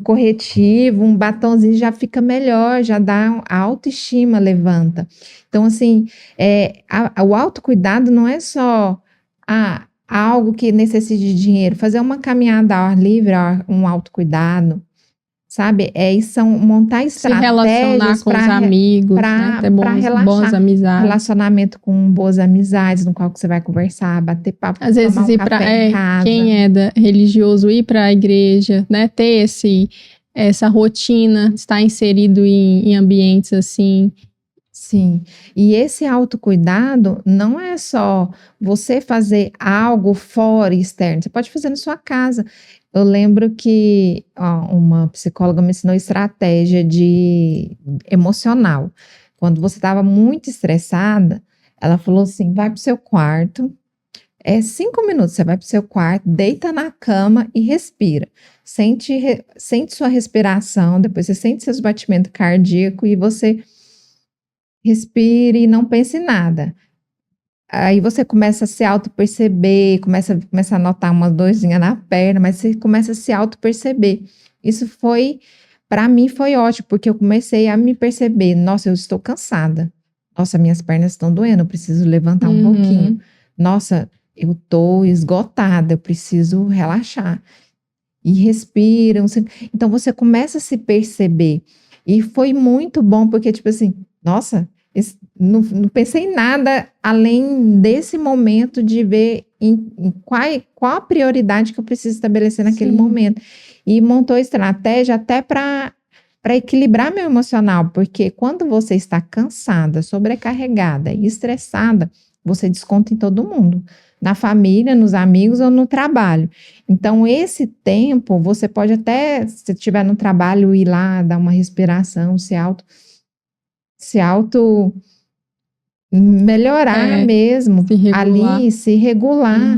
corretivo, um batonzinho, já fica melhor, já dá a autoestima, levanta. Então, assim, o autocuidado não é só algo que necessite de dinheiro. Fazer uma caminhada ao ar livre, um autocuidado, sabe? Montar estratégias. Se relacionar com os amigos, né? Ter boas amizades. Relacionamento com boas amizades, no qual você vai conversar, bater papo. Às vezes ir para quem é religioso, ir para a igreja, né? Ter essa rotina, estar inserido em ambientes assim. Sim, e esse autocuidado não é só você fazer algo fora e externo, você pode fazer na sua casa. Eu lembro que uma psicóloga me ensinou estratégia emocional. Quando você estava muito estressada, ela falou assim, vai para o seu quarto, 5 minutos, você vai para o seu quarto, deita na cama e respira. Sente sua respiração, depois você sente seus batimentos cardíacos e você respire e não pense em nada. Aí você começa a se auto-perceber, começa a notar uma dorzinha na perna, mas você começa a se auto-perceber. Isso foi para mim foi ótimo, porque eu comecei a me perceber, nossa, eu estou cansada. Nossa, minhas pernas estão doendo, eu preciso levantar um pouquinho. Nossa, eu estou esgotada, eu preciso relaxar. E respira. Então, você começa a se perceber. E foi muito bom, porque, tipo assim, nossa, não pensei em nada além desse momento de ver qual a prioridade que eu preciso estabelecer naquele momento. E montou estratégia até para equilibrar meu emocional, porque quando você está cansada, sobrecarregada e estressada, você desconta em todo mundo, na família, nos amigos ou no trabalho. Então, esse tempo, você pode até, se estiver no trabalho, ir lá, dar uma respiração, se auto melhorar mesmo, ali, se regular,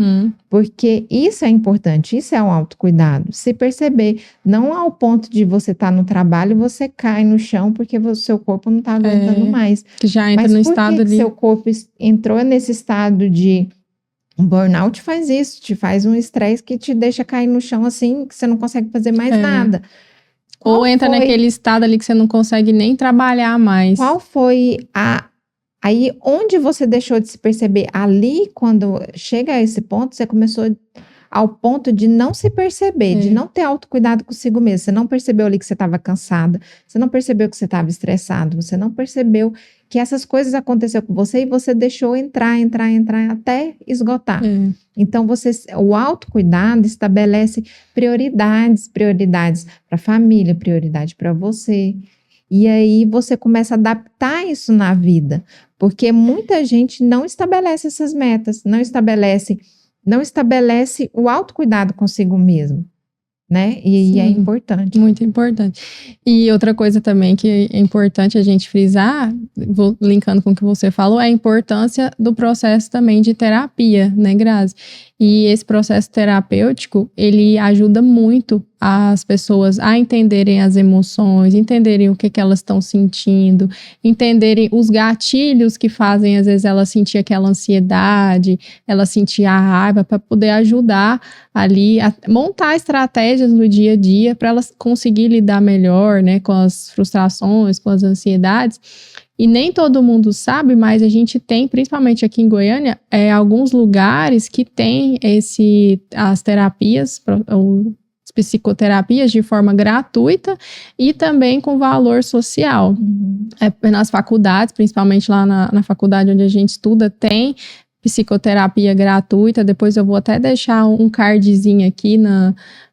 porque isso é importante, isso é um autocuidado, se perceber, não ao ponto de você estar no trabalho, você cai no chão porque o seu corpo não está aguentando mais. Que já entra mas no por estado que ali. seu corpo entrou nesse estado de um burnout faz isso, te faz um estresse que te deixa cair no chão assim, que você não consegue fazer mais nada. Ou entra naquele estado ali que você não consegue nem trabalhar mais. Qual foi aí onde você deixou de se perceber? Ali, quando chega a esse ponto, você começou ao ponto de não se perceber, de não ter autocuidado consigo mesmo. Você não percebeu ali que você estava cansada, você não percebeu que você estava estressado, você não percebeu que essas coisas aconteceram com você e você deixou entrar até esgotar. Então, o autocuidado estabelece prioridades para a família, prioridade para você. E aí você começa a adaptar isso na vida, porque muita gente não estabelece essas metas, não estabelece o autocuidado consigo mesmo, né? E é importante. Muito importante. E outra coisa também que é importante a gente frisar, linkando com o que você falou, é a importância do processo também de terapia, né, Grazi? E esse processo terapêutico, ele ajuda muito as pessoas a entenderem as emoções, entenderem o que elas estão sentindo, entenderem os gatilhos que fazem, às vezes, ela sentir aquela ansiedade, ela sentir a raiva, para poder ajudar ali a montar estratégias no dia a dia para elas conseguir lidar melhor, né, com as frustrações, com as ansiedades. E nem todo mundo sabe, mas a gente tem, principalmente aqui em Goiânia, alguns lugares que tem as terapias, as psicoterapias de forma gratuita e também com valor social. Nas faculdades, principalmente lá na faculdade onde a gente estuda, tem psicoterapia gratuita. Depois eu vou até deixar um cardzinho aqui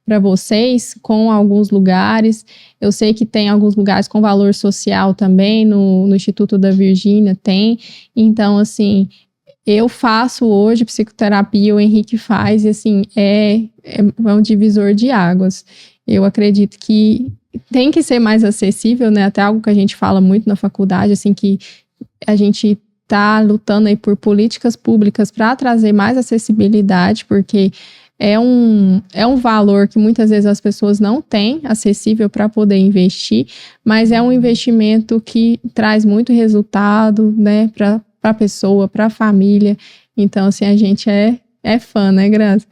para vocês, com alguns lugares. Eu sei que tem alguns lugares com valor social também, no Instituto da Virgínia tem. Então, assim, eu faço hoje psicoterapia, o Henrique faz, e assim, é um divisor de águas. Eu acredito que tem que ser mais acessível, né? Até algo que a gente fala muito na faculdade, assim, que a gente está lutando aí por políticas públicas para trazer mais acessibilidade, porque é um valor que muitas vezes as pessoas não têm acessível para poder investir, mas é um investimento que traz muito resultado, né, para a pessoa, para a família. Então, assim, a gente é fã, né, Grazi?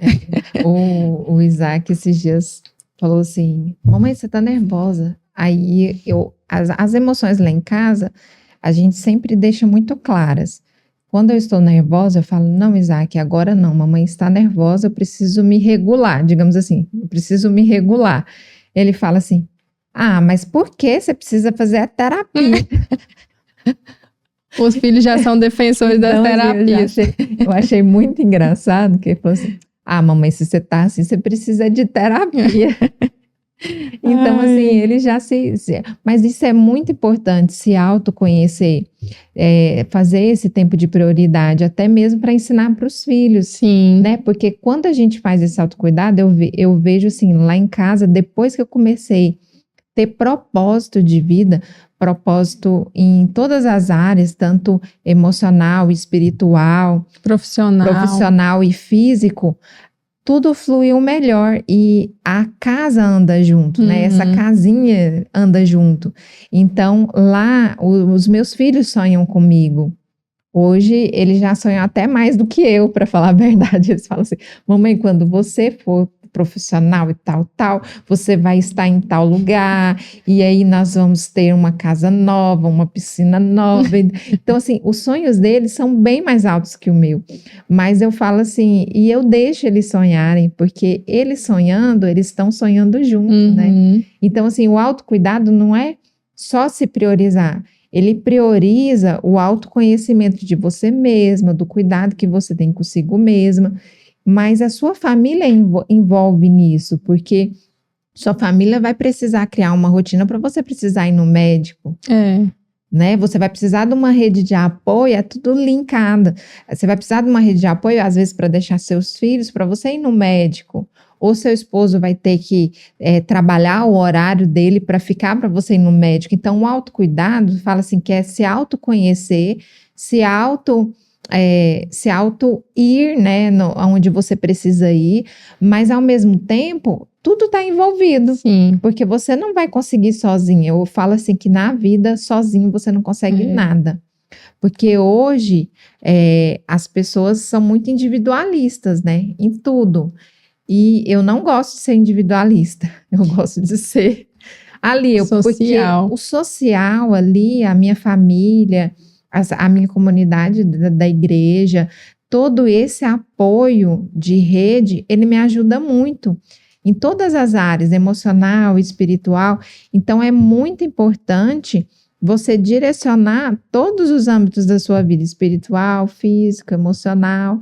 O Isaac esses dias falou assim, mamãe, você tá nervosa. Aí as emoções lá em casa, a gente sempre deixa muito claras. Quando eu estou nervosa, eu falo, não, Isaac, agora não, mamãe está nervosa, eu preciso me regular, digamos assim, eu preciso me regular. Ele fala assim, mas por que você precisa fazer a terapia? Os filhos já são defensores das terapias. Eu achei muito engraçado, que ele falou assim, mamãe, se você tá assim, você precisa de terapia. Então, assim, ele já Mas isso é muito importante, se autoconhecer, fazer esse tempo de prioridade, até mesmo para ensinar para os filhos. Sim. Né? Porque quando a gente faz esse autocuidado, eu vejo assim, lá em casa, depois que eu comecei a ter propósito de vida, propósito em todas as áreas, tanto emocional, espiritual, profissional e físico, tudo fluiu melhor e a casa anda junto, né? Essa casinha anda junto. Então, lá, os meus filhos sonham comigo. Hoje, eles já sonham até mais do que eu, para falar a verdade. Eles falam assim, mamãe, quando você for profissional e tal, você vai estar em tal lugar, e aí nós vamos ter uma casa nova, uma piscina nova. Então, assim, os sonhos deles são bem mais altos que o meu. Mas eu falo assim, e eu deixo eles sonharem, porque eles sonhando, eles estão sonhando junto, né? Então, assim, o autocuidado não é só se priorizar. Ele prioriza o autoconhecimento de você mesma, do cuidado que você tem consigo mesma, mas a sua família envolve nisso, porque sua família vai precisar criar uma rotina para você precisar ir no médico. Né? Você vai precisar de uma rede de apoio, é tudo linkado. Você vai precisar de uma rede de apoio, às vezes, para deixar seus filhos, para você ir no médico. Ou seu esposo vai ter que trabalhar o horário dele para ficar para você ir no médico. Então, o autocuidado, fala assim, que é se autoconhecer, se auto ir, né, onde você precisa ir, mas ao mesmo tempo, tudo está envolvido. Sim. Porque você não vai conseguir sozinho. Eu falo assim que na vida, sozinho, você não consegue nada. Porque hoje, as pessoas são muito individualistas, né, em tudo. E eu não gosto de ser individualista, eu gosto de ser ali. Social. Porque o social ali, a minha família, a minha comunidade da igreja, todo esse apoio de rede, ele me ajuda muito em todas as áreas, emocional, espiritual. Então, é muito importante você direcionar todos os âmbitos da sua vida, espiritual, físico, emocional,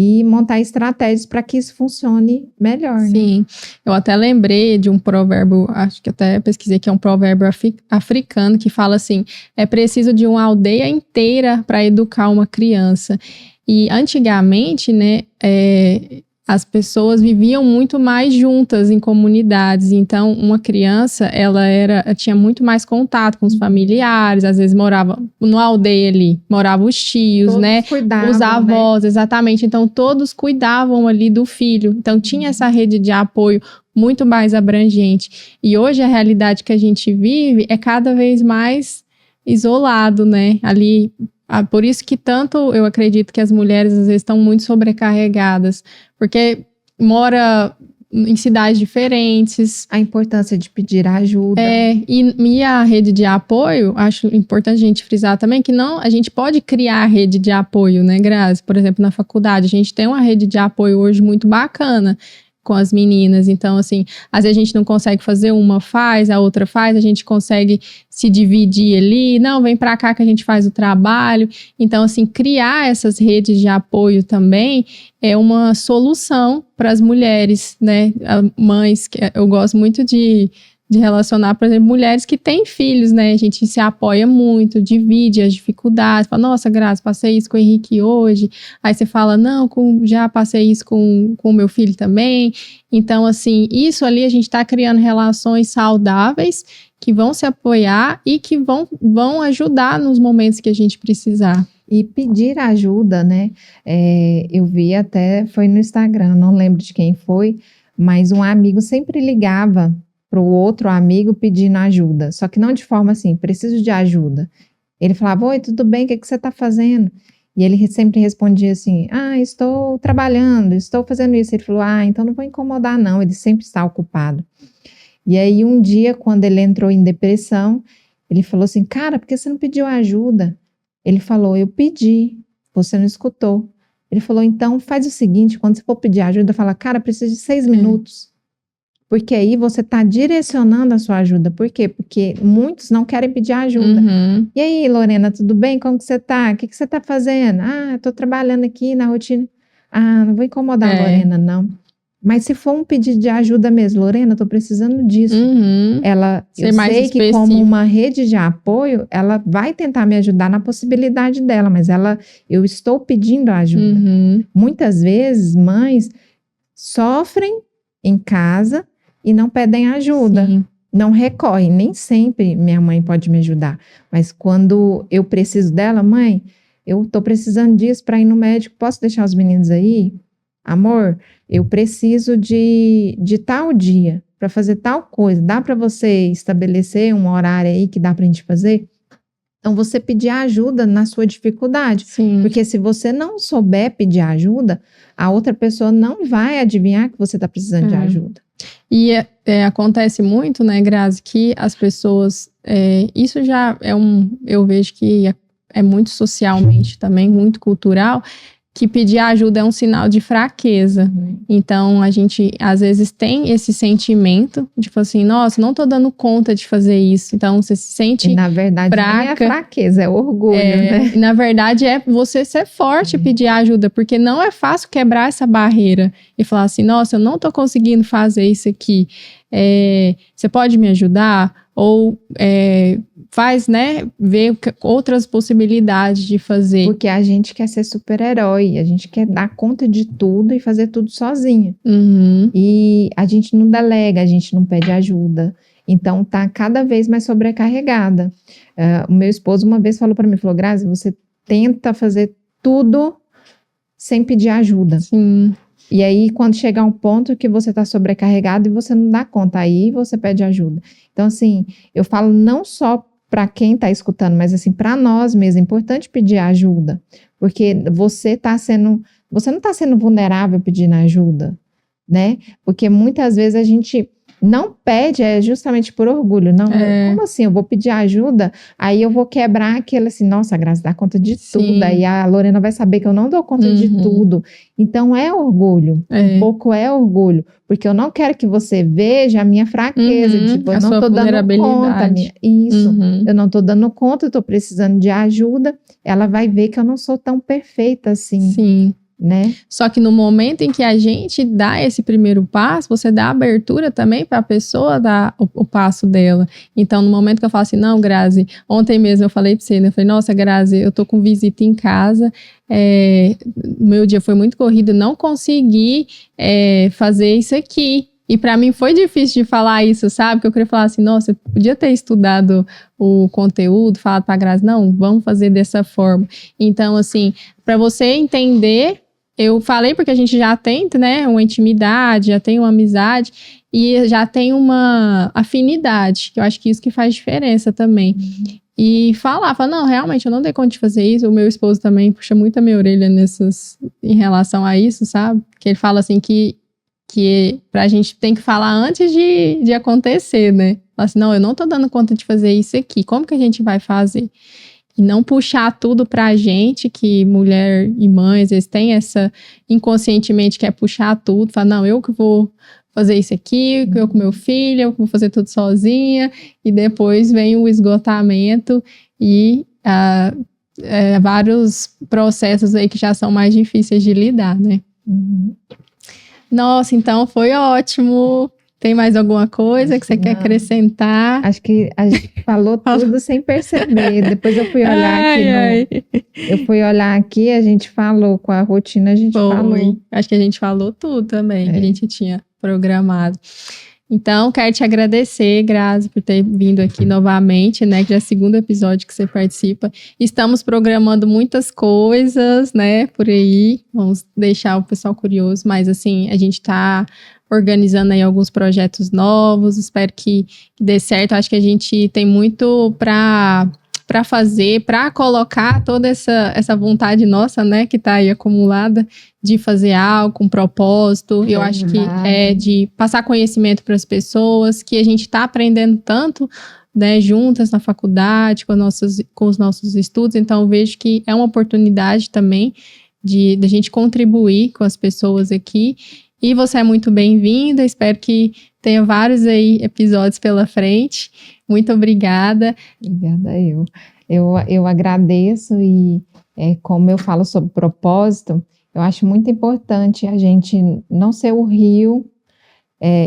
e montar estratégias para que isso funcione melhor. Sim, né? Eu até lembrei de um provérbio, acho que até pesquisei, que é um provérbio africano, que fala assim, é preciso de uma aldeia inteira para educar uma criança. E antigamente, né, as pessoas viviam muito mais juntas em comunidades, então uma criança, ela tinha muito mais contato com os familiares, às vezes morava numa aldeia ali, moravam os tios, Todos né, cuidavam, os avós, né? exatamente, então todos cuidavam ali do filho, então tinha essa rede de apoio muito mais abrangente, e hoje a realidade que a gente vive é cada vez mais isolado, né, ali. Por isso que tanto eu acredito que as mulheres às vezes estão muito sobrecarregadas, porque mora em cidades diferentes. A importância de pedir ajuda. E a rede de apoio, acho importante a gente frisar também que não, a gente pode criar a rede de apoio, né, Grazi? Por exemplo, na faculdade, a gente tem uma rede de apoio hoje muito bacana com as meninas, então assim, às vezes a gente não consegue fazer, uma faz, a outra faz, a gente consegue se dividir ali, não, vem pra cá que a gente faz o trabalho, então assim, criar essas redes de apoio também é uma solução para as mulheres, né, mães, que eu gosto muito de relacionar, por exemplo, mulheres que têm filhos, né? A gente se apoia muito, divide as dificuldades. Fala, nossa, Grazi, passei isso com o Henrique hoje. Aí você fala, não, já passei isso com o meu filho também. Então, assim, isso ali a gente está criando relações saudáveis que vão se apoiar e que vão ajudar nos momentos que a gente precisar. E pedir ajuda, né? Eu vi até, foi no Instagram, não lembro de quem foi, mas um amigo sempre ligava para o outro amigo pedindo ajuda, só que não de forma assim, preciso de ajuda. Ele falava, oi, tudo bem, o que você está fazendo? E ele sempre respondia assim, estou trabalhando, estou fazendo isso. Ele falou, então não vou incomodar não, ele sempre está ocupado. E aí um dia, quando ele entrou em depressão, ele falou assim, cara, por que você não pediu ajuda? Ele falou, eu pedi, você não escutou. Ele falou, então faz o seguinte, quando você for pedir ajuda, fala, cara, preciso de 6 minutos. Porque aí você está direcionando a sua ajuda. Por quê? Porque muitos não querem pedir ajuda. E aí, Lorena, tudo bem? Como que você está? O que você está fazendo? Estou trabalhando aqui na rotina. Não vou incomodar a Lorena, não. Mas se for um pedido de ajuda mesmo, Lorena, estou precisando disso. Eu sei que como uma rede de apoio, ela vai tentar me ajudar na possibilidade dela, mas eu estou pedindo ajuda. Muitas vezes, mães sofrem em casa e não pedem ajuda, não recorrem, nem sempre minha mãe pode me ajudar, mas quando eu preciso dela, mãe, eu tô precisando disso para ir no médico, posso deixar os meninos aí? Amor, eu preciso de tal dia para fazer tal coisa, dá para você estabelecer um horário aí que dá pra gente fazer? Então, você pedir ajuda na sua dificuldade. Sim. Porque se você não souber pedir ajuda, a outra pessoa não vai adivinhar que você está precisando de ajuda. E acontece muito, né, Grazi, que as pessoas... isso já eu vejo que é muito socialmente também, muito cultural, que pedir ajuda é um sinal de fraqueza. Então, a gente, às vezes, tem esse sentimento de, tipo assim, nossa, não tô dando conta de fazer isso. Então, você se sente e, na verdade, fraca. Nem é fraqueza, é orgulho, né? Na verdade, é você ser forte e pedir ajuda, porque não é fácil quebrar essa barreira e falar assim, nossa, eu não tô conseguindo fazer isso aqui. Você pode me ajudar? Ou faz, né, ver outras possibilidades de fazer. Porque a gente quer ser super-herói, a gente quer dar conta de tudo e fazer tudo sozinha. E a gente não delega, a gente não pede ajuda. Então, tá cada vez mais sobrecarregada. O meu esposo uma vez falou para mim, falou, Grazi, você tenta fazer tudo sem pedir ajuda. Sim. E aí, quando chegar um ponto que você está sobrecarregado e você não dá conta, aí você pede ajuda. Então, assim, eu falo não só para quem está escutando, mas assim, para nós mesmos, é importante pedir ajuda. Porque você não está sendo vulnerável pedindo ajuda, né? Porque muitas vezes a gente não pede justamente por orgulho. Não, como assim? Eu vou pedir ajuda, aí eu vou quebrar aquele assim, nossa, a Grazi dá conta de tudo, aí a Lorena vai saber que eu não dou conta de tudo. Então é orgulho, um pouco é orgulho, porque eu não quero que você veja a minha fraqueza, tipo, eu não tô dando conta. Eu não tô dando conta, eu tô precisando de ajuda, ela vai ver que eu não sou tão perfeita assim. Sim. Né? Só que no momento em que a gente dá esse primeiro passo, você dá abertura também para a pessoa dar o passo dela. Então, no momento que eu falo assim, não, Grazi, ontem mesmo eu falei para você, né? Eu falei, nossa, Grazi, eu tô com visita em casa, meu dia foi muito corrido, não consegui fazer isso aqui. E para mim foi difícil de falar isso, sabe? Porque eu queria falar assim, nossa, eu podia ter estudado o conteúdo, falado para a Grazi, não, vamos fazer dessa forma. Então, assim, para você entender... Eu falei porque a gente já tem, né, uma intimidade, já tem uma amizade e já tem uma afinidade, que eu acho que isso que faz diferença também. E fala, não, realmente eu não dei conta de fazer isso. O meu esposo também puxa muito a minha orelha em relação a isso, sabe? Que ele fala assim que pra gente tem que falar antes de acontecer, né? Fala assim, não, eu não tô dando conta de fazer isso aqui, como que a gente vai fazer? E não puxar tudo pra gente, que mulher e mãe, às vezes, tem essa, inconscientemente, quer puxar tudo, fala, não, eu que vou fazer isso aqui, eu com meu filho, eu que vou fazer tudo sozinha, e depois vem o esgotamento e vários processos aí que já são mais difíceis de lidar, né? Nossa, então foi ótimo. Tem mais alguma coisa que você quer acrescentar? Acho que a gente falou tudo sem perceber. Depois eu fui olhar eu fui olhar aqui, a gente falou com a rotina, a gente falou. Acho que a gente falou tudo também, que a gente tinha programado. Então, quero te agradecer, Grazi, por ter vindo aqui novamente, né? Que já é o segundo episódio que você participa. Estamos programando muitas coisas, né? Por aí. Vamos deixar o pessoal curioso, mas assim, a gente tá organizando aí alguns projetos novos, espero que dê certo. Acho que a gente tem muito para fazer, para colocar toda essa vontade nossa, né, que tá aí acumulada, de fazer algo com propósito. Eu acho que de passar conhecimento para as pessoas, que a gente tá aprendendo tanto, né, juntas na faculdade, com os nossos estudos. Então, eu vejo que é uma oportunidade também de a gente contribuir com as pessoas aqui. E você é muito bem-vinda, espero que tenha vários aí episódios pela frente. Muito obrigada. Obrigada eu agradeço e como eu falo sobre propósito, eu acho muito importante a gente não ser o rio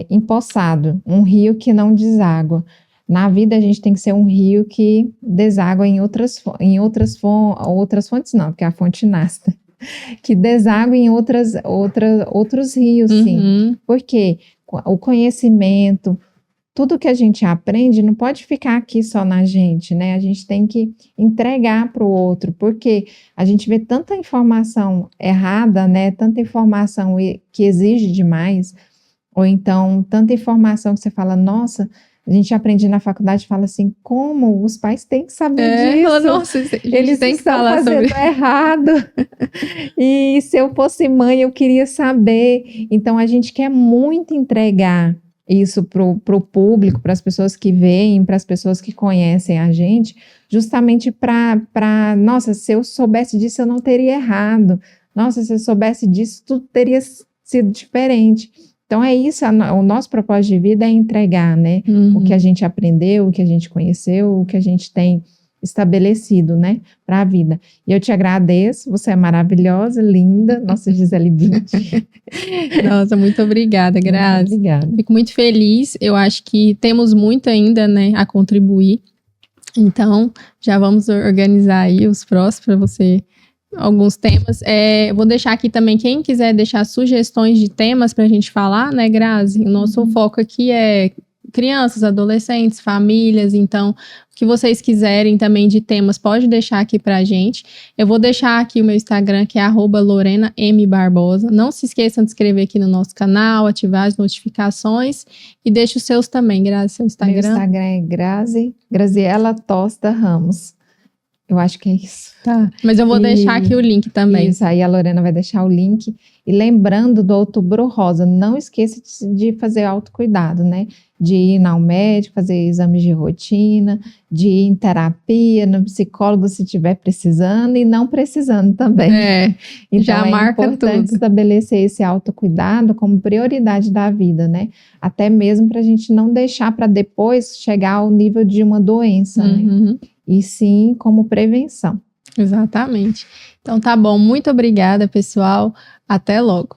empoçado, um rio que não deságua. Na vida a gente tem que ser um rio que deságua em outras fontes não, porque a fonte nasce. Que deságua em outros rios, sim. Porque o conhecimento, tudo que a gente aprende não pode ficar aqui só na gente, né? A gente tem que entregar para o outro, porque a gente vê tanta informação errada, né? Tanta informação que exige demais, ou então tanta informação que você fala, nossa, A gente aprende na faculdade, fala assim, como os pais têm que saber disso. Fala, nossa, a gente Eles tem que estão falar fazendo sobre errado. E se eu fosse mãe, eu queria saber. Então, a gente quer muito entregar isso para o público, para as pessoas que veem, para as pessoas que conhecem a gente, justamente para, nossa, se eu soubesse disso, eu não teria errado. Nossa, se eu soubesse disso, tudo teria sido diferente. Então, é isso, o nosso propósito de vida é entregar, né? O que a gente aprendeu, o que a gente conheceu, o que a gente tem estabelecido, né, para a vida. E eu te agradeço, você é maravilhosa, linda, nossa Gisele Bündchen. Nossa, muito obrigada, Grazi. Muito obrigada. Fico muito feliz, eu acho que temos muito ainda, né, a contribuir. Então, já vamos organizar aí os próximos para você, alguns temas. Vou deixar aqui também, quem quiser deixar sugestões de temas para a gente falar, né, Grazi? O nosso foco aqui é crianças, adolescentes, famílias, então, o que vocês quiserem também de temas, pode deixar aqui pra gente. Eu vou deixar aqui o meu Instagram, que é @LorenaMBarbosa. Não se esqueçam de inscrever aqui no nosso canal, ativar as notificações e deixe os seus também, Grazi, seu Instagram. Meu Instagram é Graziela Tosta Ramos. Eu acho que é isso. Tá, mas eu vou deixar aqui o link também. Isso, aí a Lorena vai deixar o link. E lembrando do Outubro Rosa, não esqueça de fazer autocuidado, né? De ir ao médico, fazer exames de rotina, de ir em terapia, no psicólogo se estiver precisando e não precisando também. Então, já marca importante tudo. estabelecer esse autocuidado como prioridade da vida, né? Até mesmo para a gente não deixar para depois chegar ao nível de uma doença, né? E sim como prevenção. Exatamente. Então tá bom, muito obrigada, pessoal. Até logo.